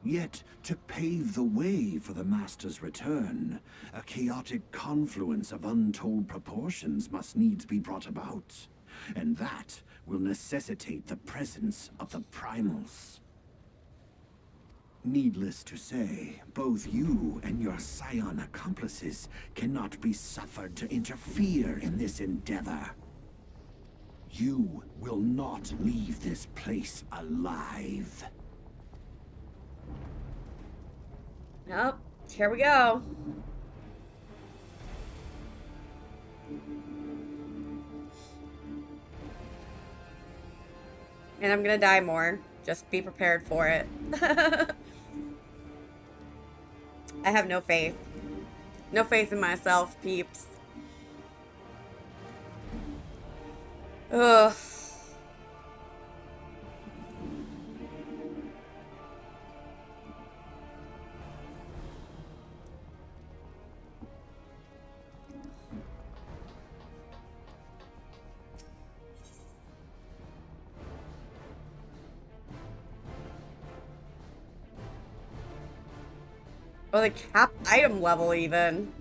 Yet, to pave the way for the Master's return, a chaotic confluence of untold proportions must needs be brought about. And that will necessitate the presence of the primals. Needless to say, both you and your scion accomplices cannot be suffered to interfere in this endeavor. You will not leave this place alive. Nope. Here we go. And I'm gonna die more. Just be prepared for it. I have no faith. No faith in myself, peeps. Ugh. Oh, the cap item level even.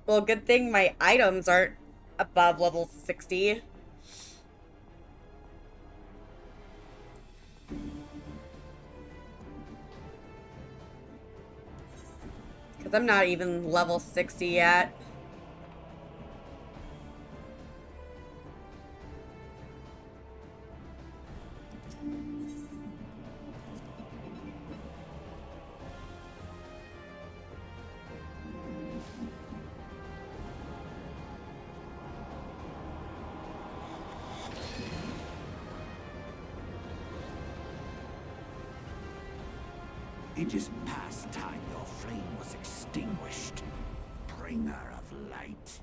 Well, good thing my items aren't above level 60. Because I'm not even level 60 yet. It is past time your flame was extinguished, bringer of light.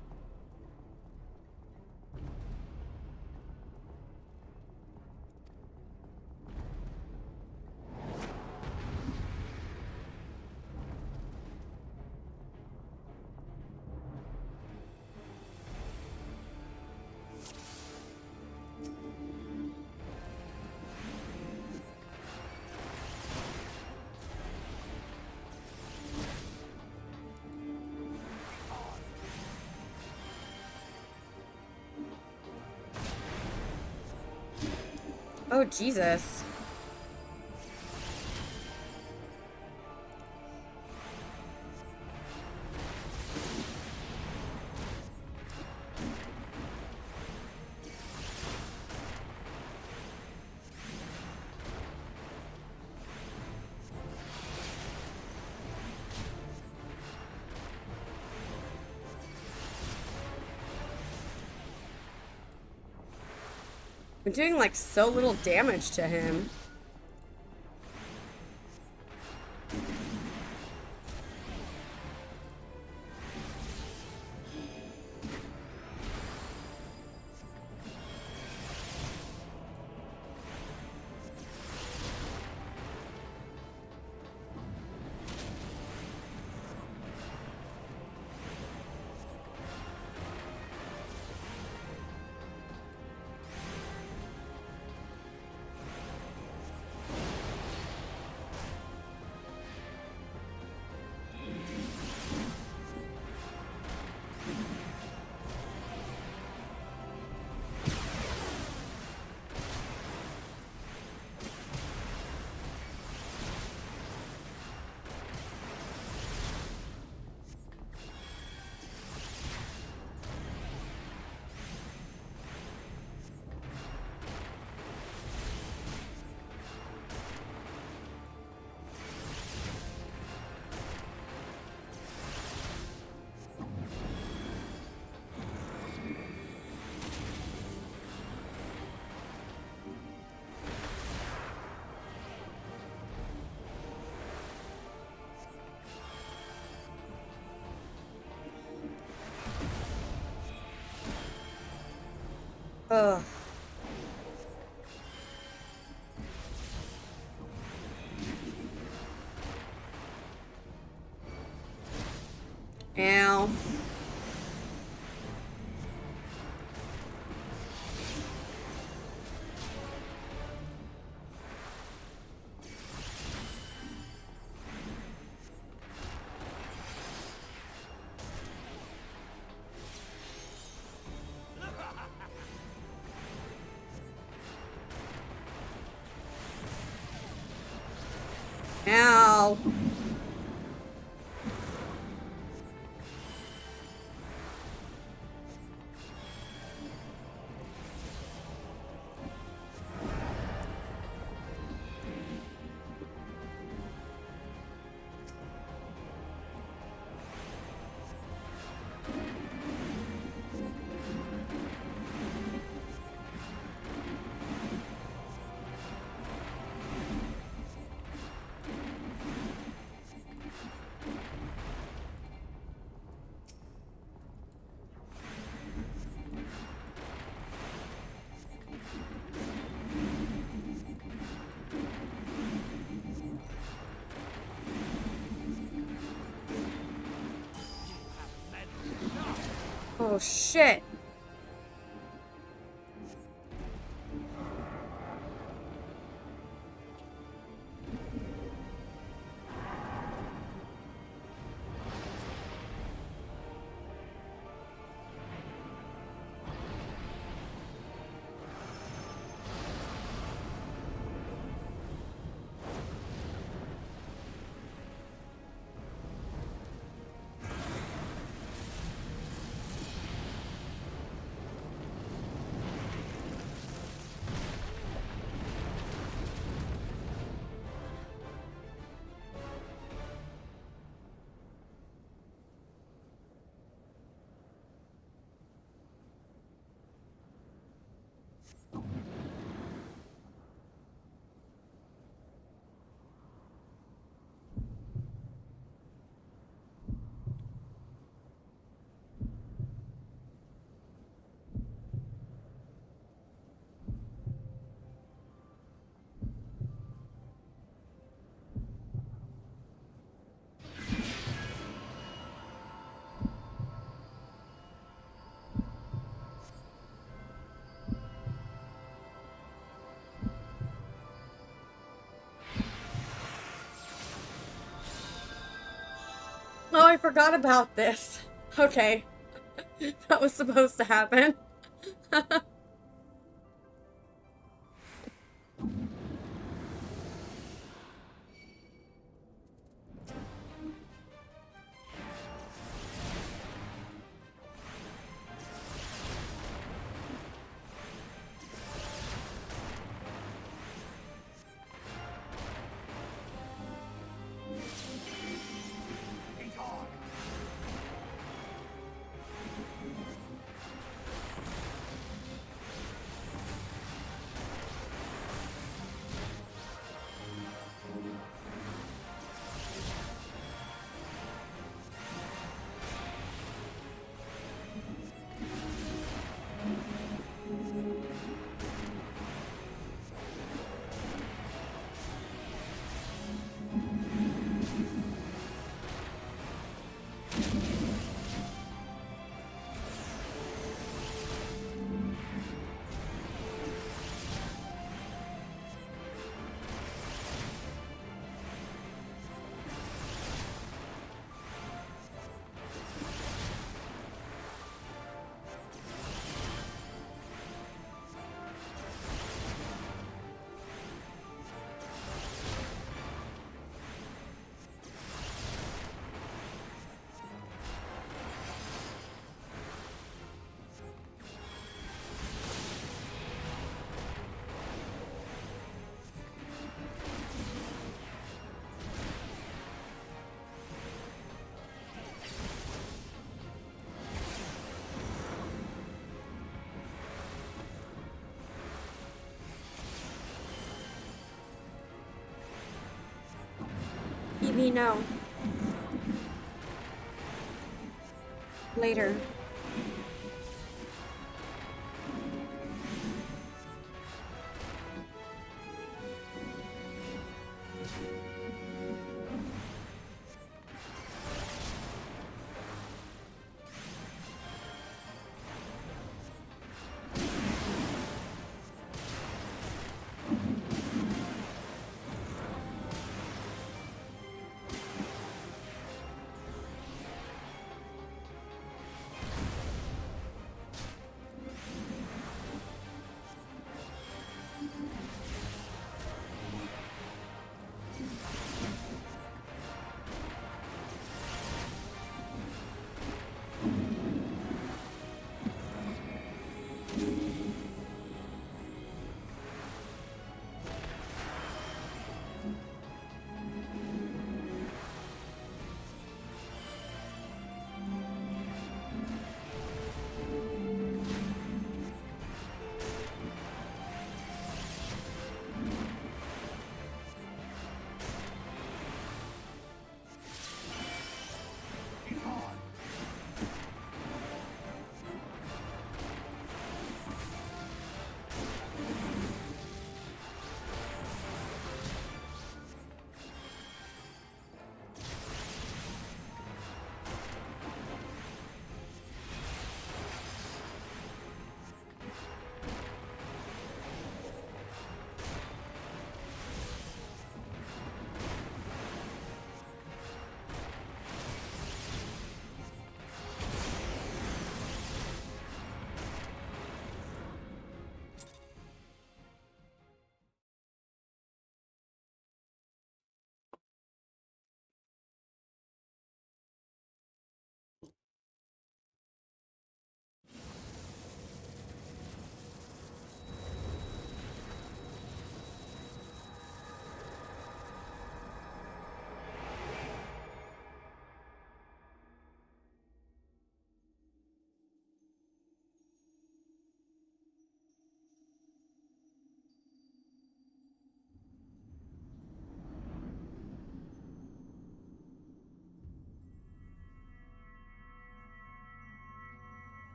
Oh, Jesus. I'm doing like so little damage to him. Ugh. Ow. Ow. Oh shit. Oh, I forgot about this. Okay. That was supposed to happen. Evie, no. Later.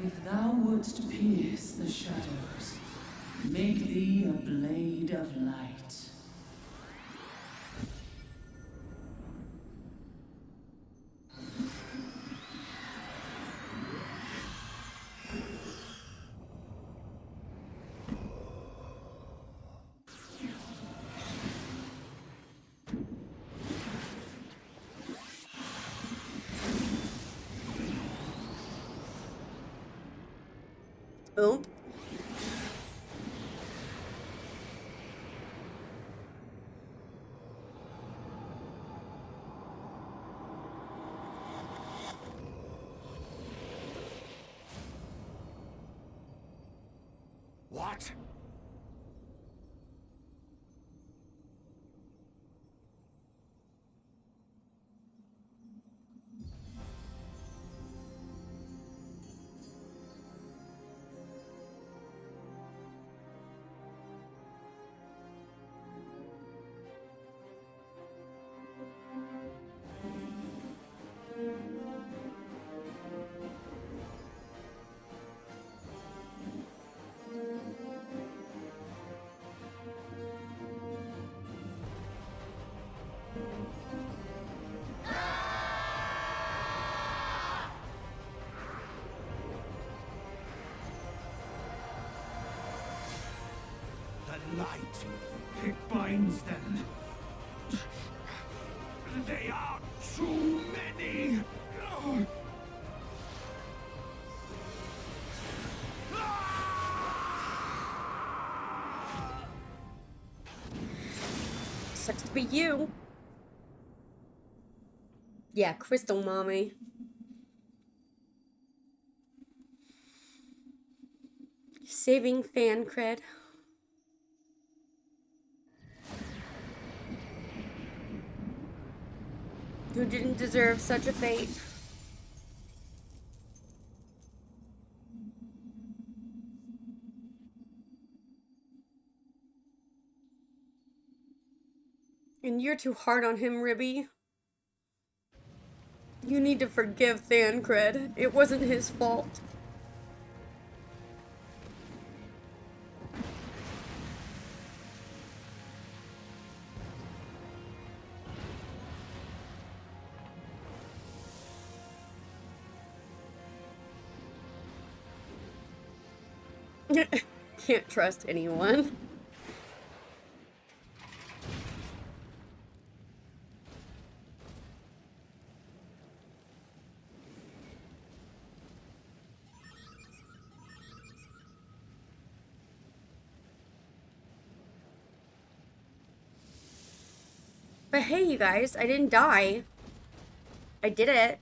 If thou wouldst pierce the shadows, make thee a blade of light. Oop. What? The light, it binds them. They are too many. Sucks to be you. Yeah, Crystal Mommy. Saving fan cred. Who didn't deserve such a fate? And you're too hard on him, Ribby. You need to forgive Thancred. It wasn't his fault. Can't trust anyone. But hey, you guys, I didn't die. I did it.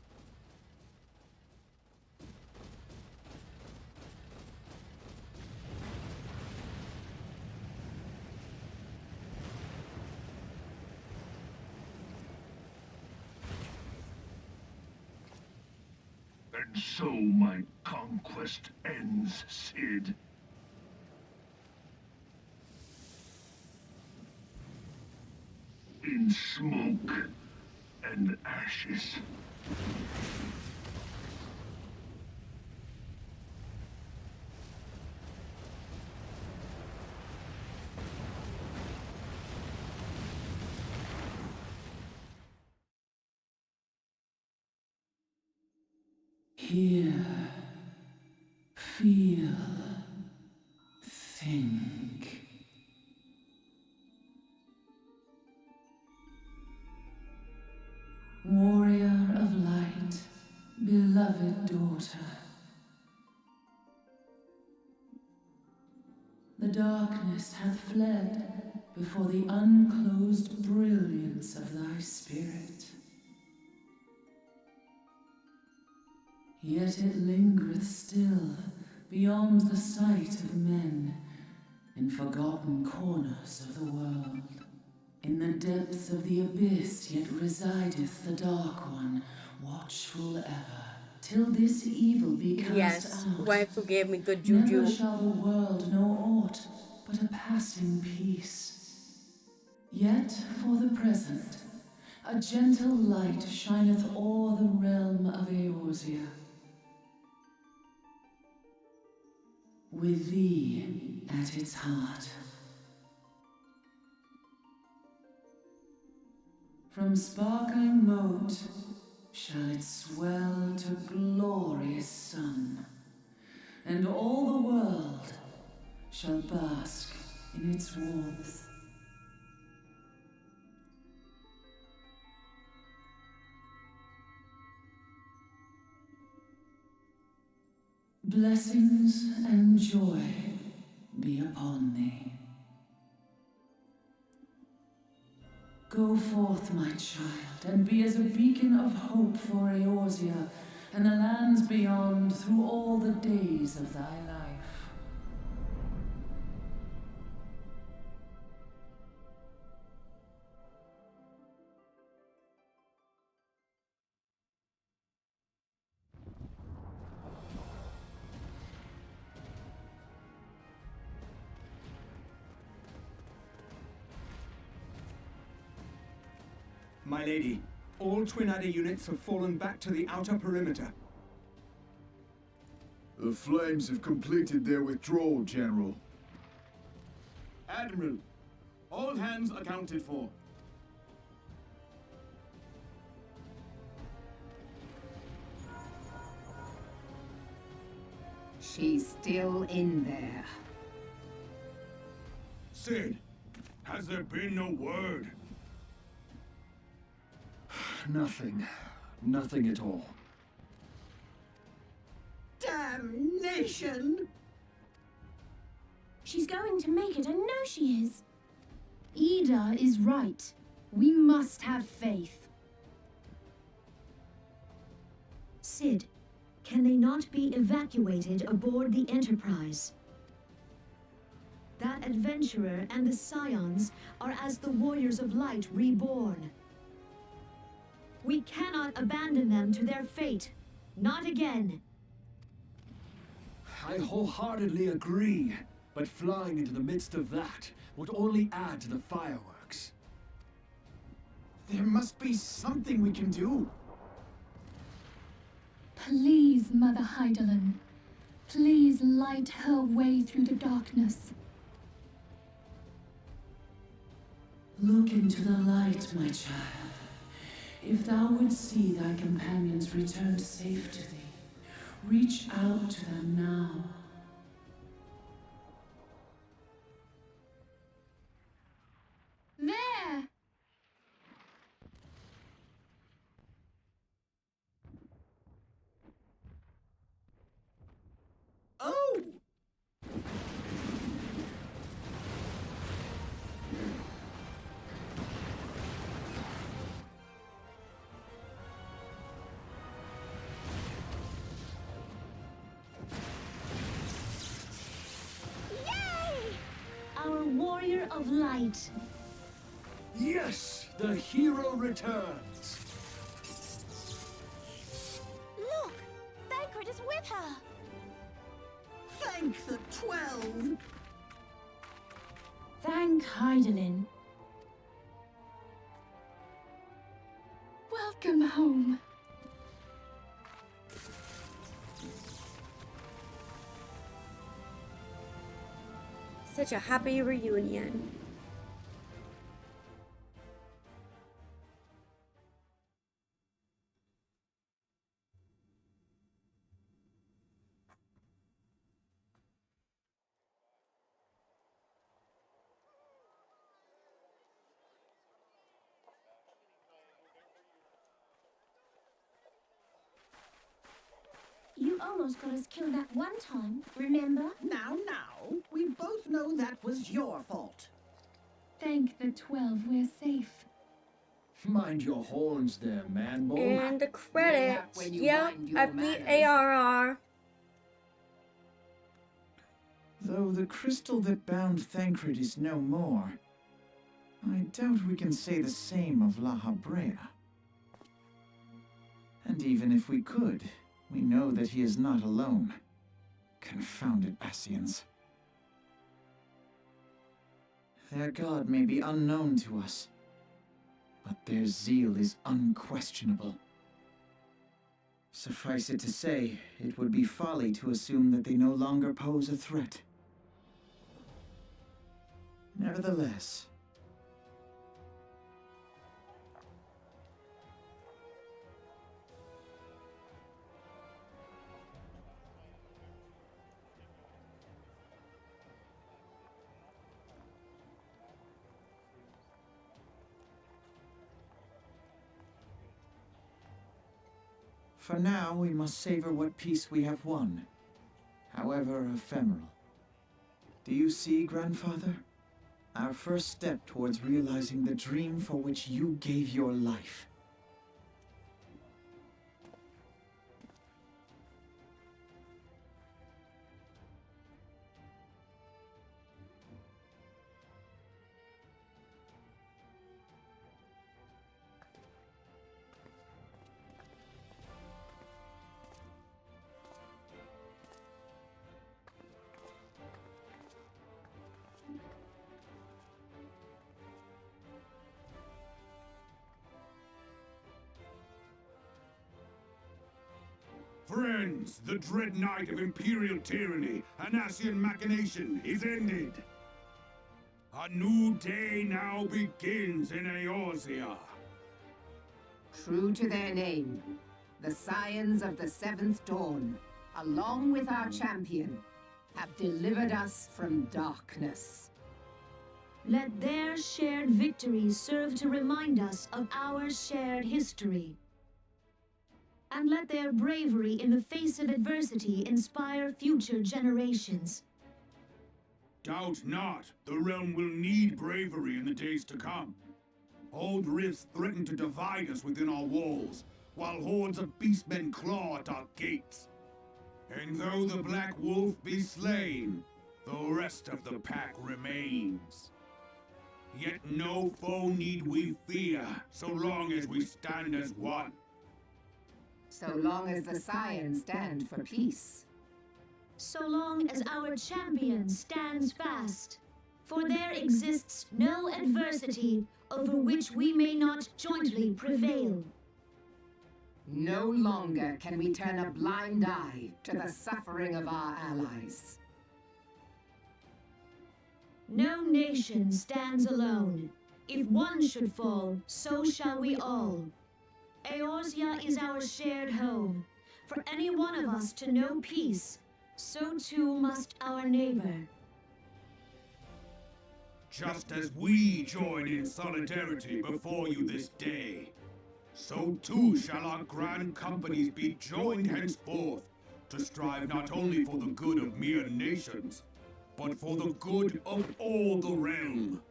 And so my conquest ends, Cid. In smoke and ashes. Hear, feel, think. Warrior of light, beloved daughter. The darkness hath fled before the unclosed brilliance of thy spirit. Yet it lingereth still beyond the sight of men, in forgotten corners of the world. In the depths of the abyss yet resideth the Dark One, watchful ever, till this evil be cast Yes, out. wife who gave me good Never juju. shall the world know aught but a passing peace. Yet for the present, a gentle light shineth o'er the realm of Eorzea. with thee at its heart. From sparkling moat shall it swell to glorious sun, and all the world shall bask in its warmth. Blessings and joy be upon thee. Go forth, my child, and be as a beacon of hope for Eorzea and the lands beyond through all the days of thy life. My lady, all Twin Adder units have fallen back to the outer perimeter. The Flames have completed their withdrawal, General. Admiral, all hands accounted for. She's still in there. Sid, has there been no word? Nothing. Nothing at all. Damnation! She's going to make it, I know she is. Ida is right. We must have faith. Sid, can they not be evacuated aboard the Enterprise? That adventurer and the Scions are as the Warriors of Light reborn. We cannot abandon them to their fate. Not again. I wholeheartedly agree, but flying into the midst of that would only add to the fireworks. There must be something we can do. Please, Mother Heidelin. Please light her way through the darkness. Look into the light, my child. If thou wouldst see thy companions returned safe to thee, reach out to them now. There! Oh! Our Warrior of Light. Yes, the hero returns. Look! Thancred is with her! Thank the 12! Thank Heidelin. Welcome home. Such a happy reunion. You almost got us killed that one time, remember? Now, we both know that was your fault. Thank the 12, we're safe. Mind your horns there, man boy. And the credits. when you Yep, mind your I beat manners. ARR. Though the crystal that bound Thancred is no more, I doubt we can say the same of La Habrea. And even if we could, we know that he is not alone. Confounded Ascians. Their god may be unknown to us, but their zeal is unquestionable. Suffice it to say, it would be folly to assume that they no longer pose a threat. Nevertheless, for now, we must savor what peace we have won, however ephemeral. Do you see, Grandfather? Our first step towards realizing the dream for which you gave your life. Friends, the dread night of Imperial tyranny and Asian machination is ended. A new day now begins in Eorzea. True to their name, the Scions of the Seventh Dawn, along with our champion, have delivered us from darkness. Let their shared victory serve to remind us of our shared history. And let their bravery in the face of adversity inspire future generations. Doubt not, the realm will need bravery in the days to come. Old rifts threaten to divide us within our walls, while hordes of beastmen claw at our gates. And though the Black Wolf be slain, the rest of the pack remains. Yet no foe need we fear, so long as we stand as one. So long as the Scions stand for peace. So long as our champion stands fast. For there exists no adversity over which we may not jointly prevail. No longer can we turn a blind eye to the suffering of our allies. No nation stands alone. If one should fall, so shall we all. Eorzea is our shared home. For any one of us to know peace, so too must our neighbor. Just as we join in solidarity before you this day, so too shall our grand companies be joined henceforth to strive not only for the good of mere nations, but for the good of all the realm.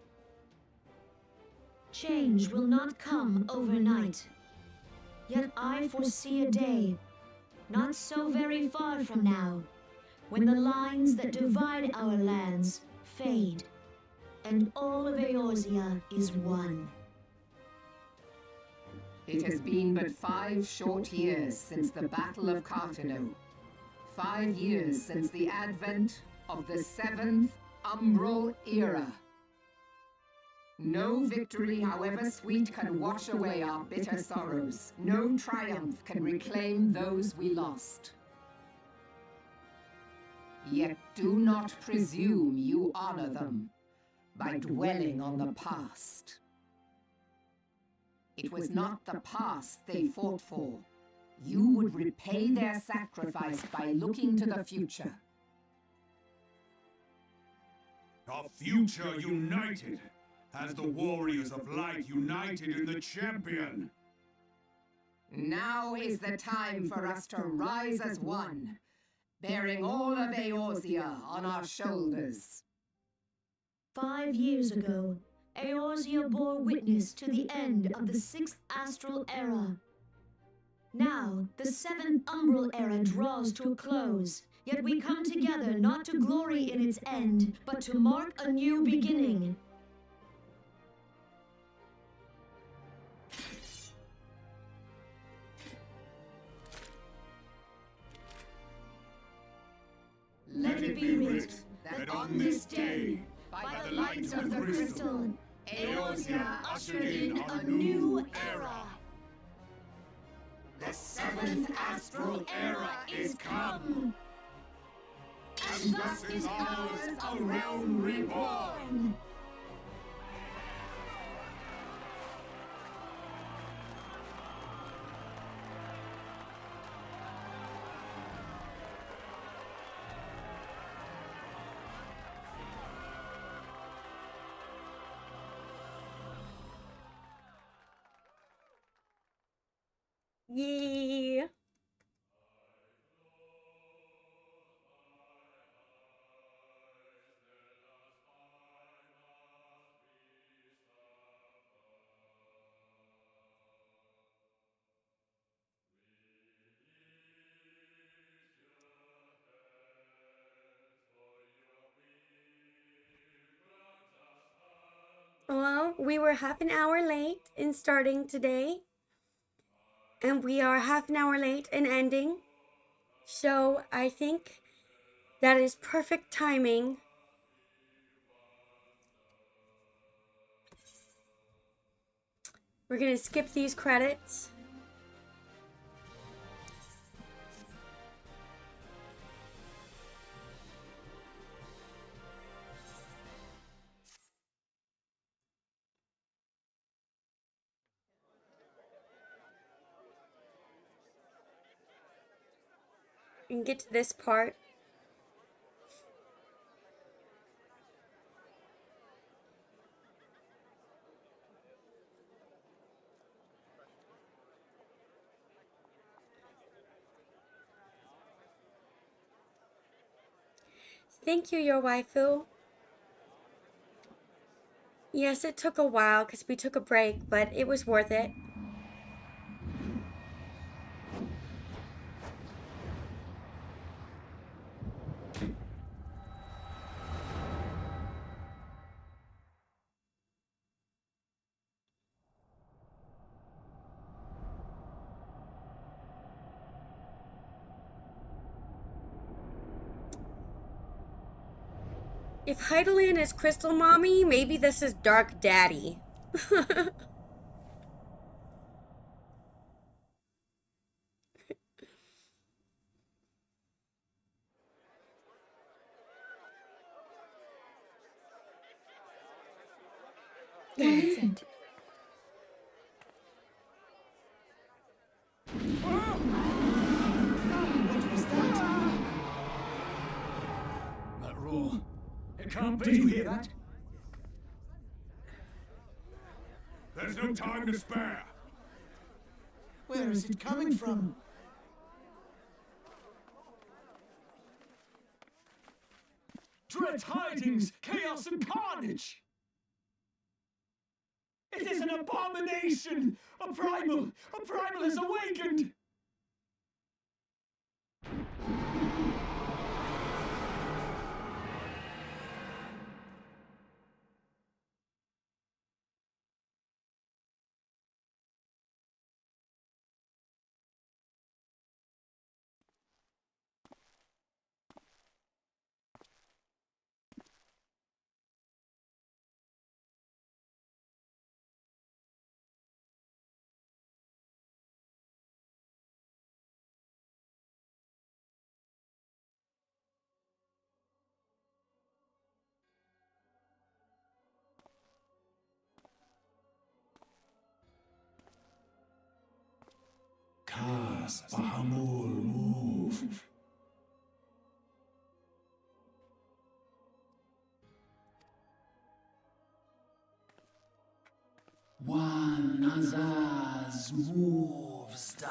Change will not come overnight. Yet I foresee a day, not so very far from now, when the lines that divide our lands fade, and all of Eorzea is one. It has been but 5 short years since the Battle of Cartano. 5 years since the advent of the 7th Umbral Era. No victory, however sweet, can wash away our bitter sorrows. No triumph can reclaim those we lost. Yet do not presume you honor them by dwelling on the past. It was not the past they fought for. You would repay their sacrifice by looking to the future. A future united, as the warriors of light united in the champion. Now is the time for us to rise as one, bearing all of Eorzea on our shoulders. 5 years ago, Eorzea bore witness to the end of the 6th Astral Era. Now, the 7th Umbral Era draws to a close, yet we come together not to glory in its end, but to mark a new beginning. Let it be writ that on this day, by the light of the crystal, Eorzea ushered in a new era. The seventh astral era is come, and thus is ours a realm reborn. Yeah. Well, we were half an hour late in starting today, and we are half an hour late in ending. So I think that is perfect timing. We're gonna skip these credits. And get to this part. Thank you, your waifu. Yes, it took a while because we took a break, but it was worth it. If Heidelin is Crystal Mommy, maybe this is Dark Daddy. What is it? What was that? That roar. It can't be. Did you hear that? There's no time to spare. Where is it coming from? Dread tidings, chaos and carnage! It is an abomination! A primal has awakened! Kas Bahamul move. One Azaz move star.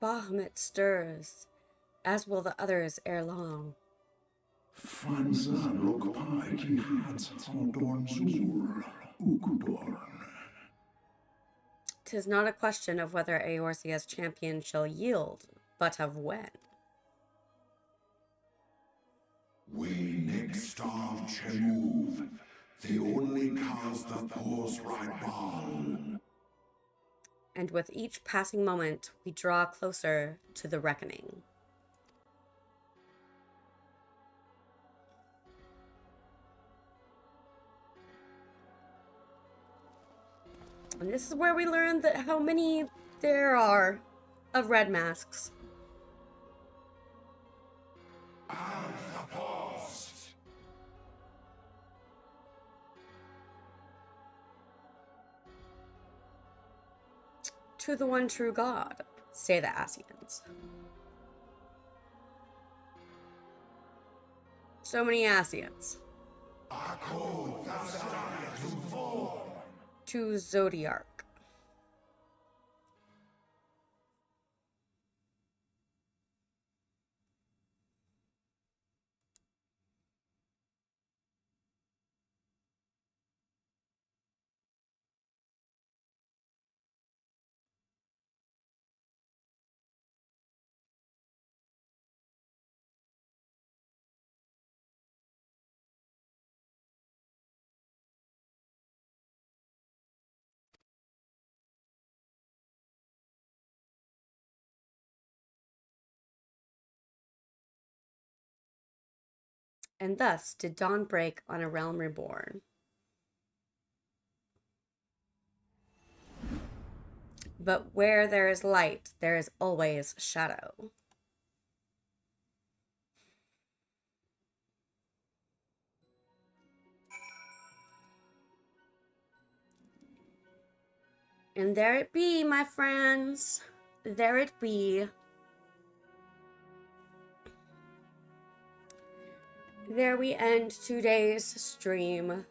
Bahamut stirs, as will the others ere long. Franza Lokpai ki hat Haldorn Zur Ukudorn. 'Tis not a question of whether Eorzea's champion shall yield, but of when. We next of Chemuv, the only cause that pours right ball. And with each passing moment, we draw closer to the reckoning. And this is where we learn that how many There are of red masks. To the one true God, say the Asians. So many Asians. To Zodiac. And thus did dawn break on a realm reborn. But where there is light, there is always shadow. And there it be, my friends. There it be. There we end today's stream.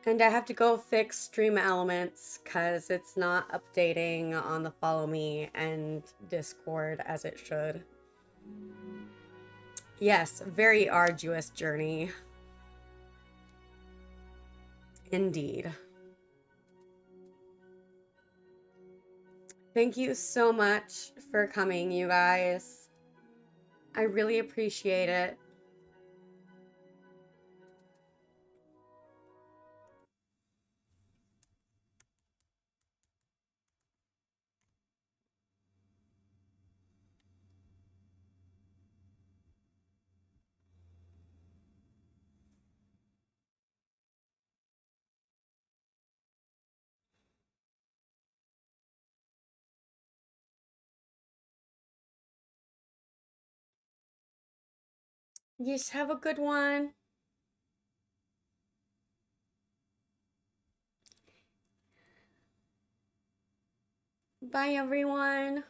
And I have to go fix Stream Elements because it's not updating on the Follow Me and Discord as it should. Yes, very arduous journey. Indeed. Thank you so much for coming, you guys. I really appreciate it. Yes, have a good one. Bye, everyone.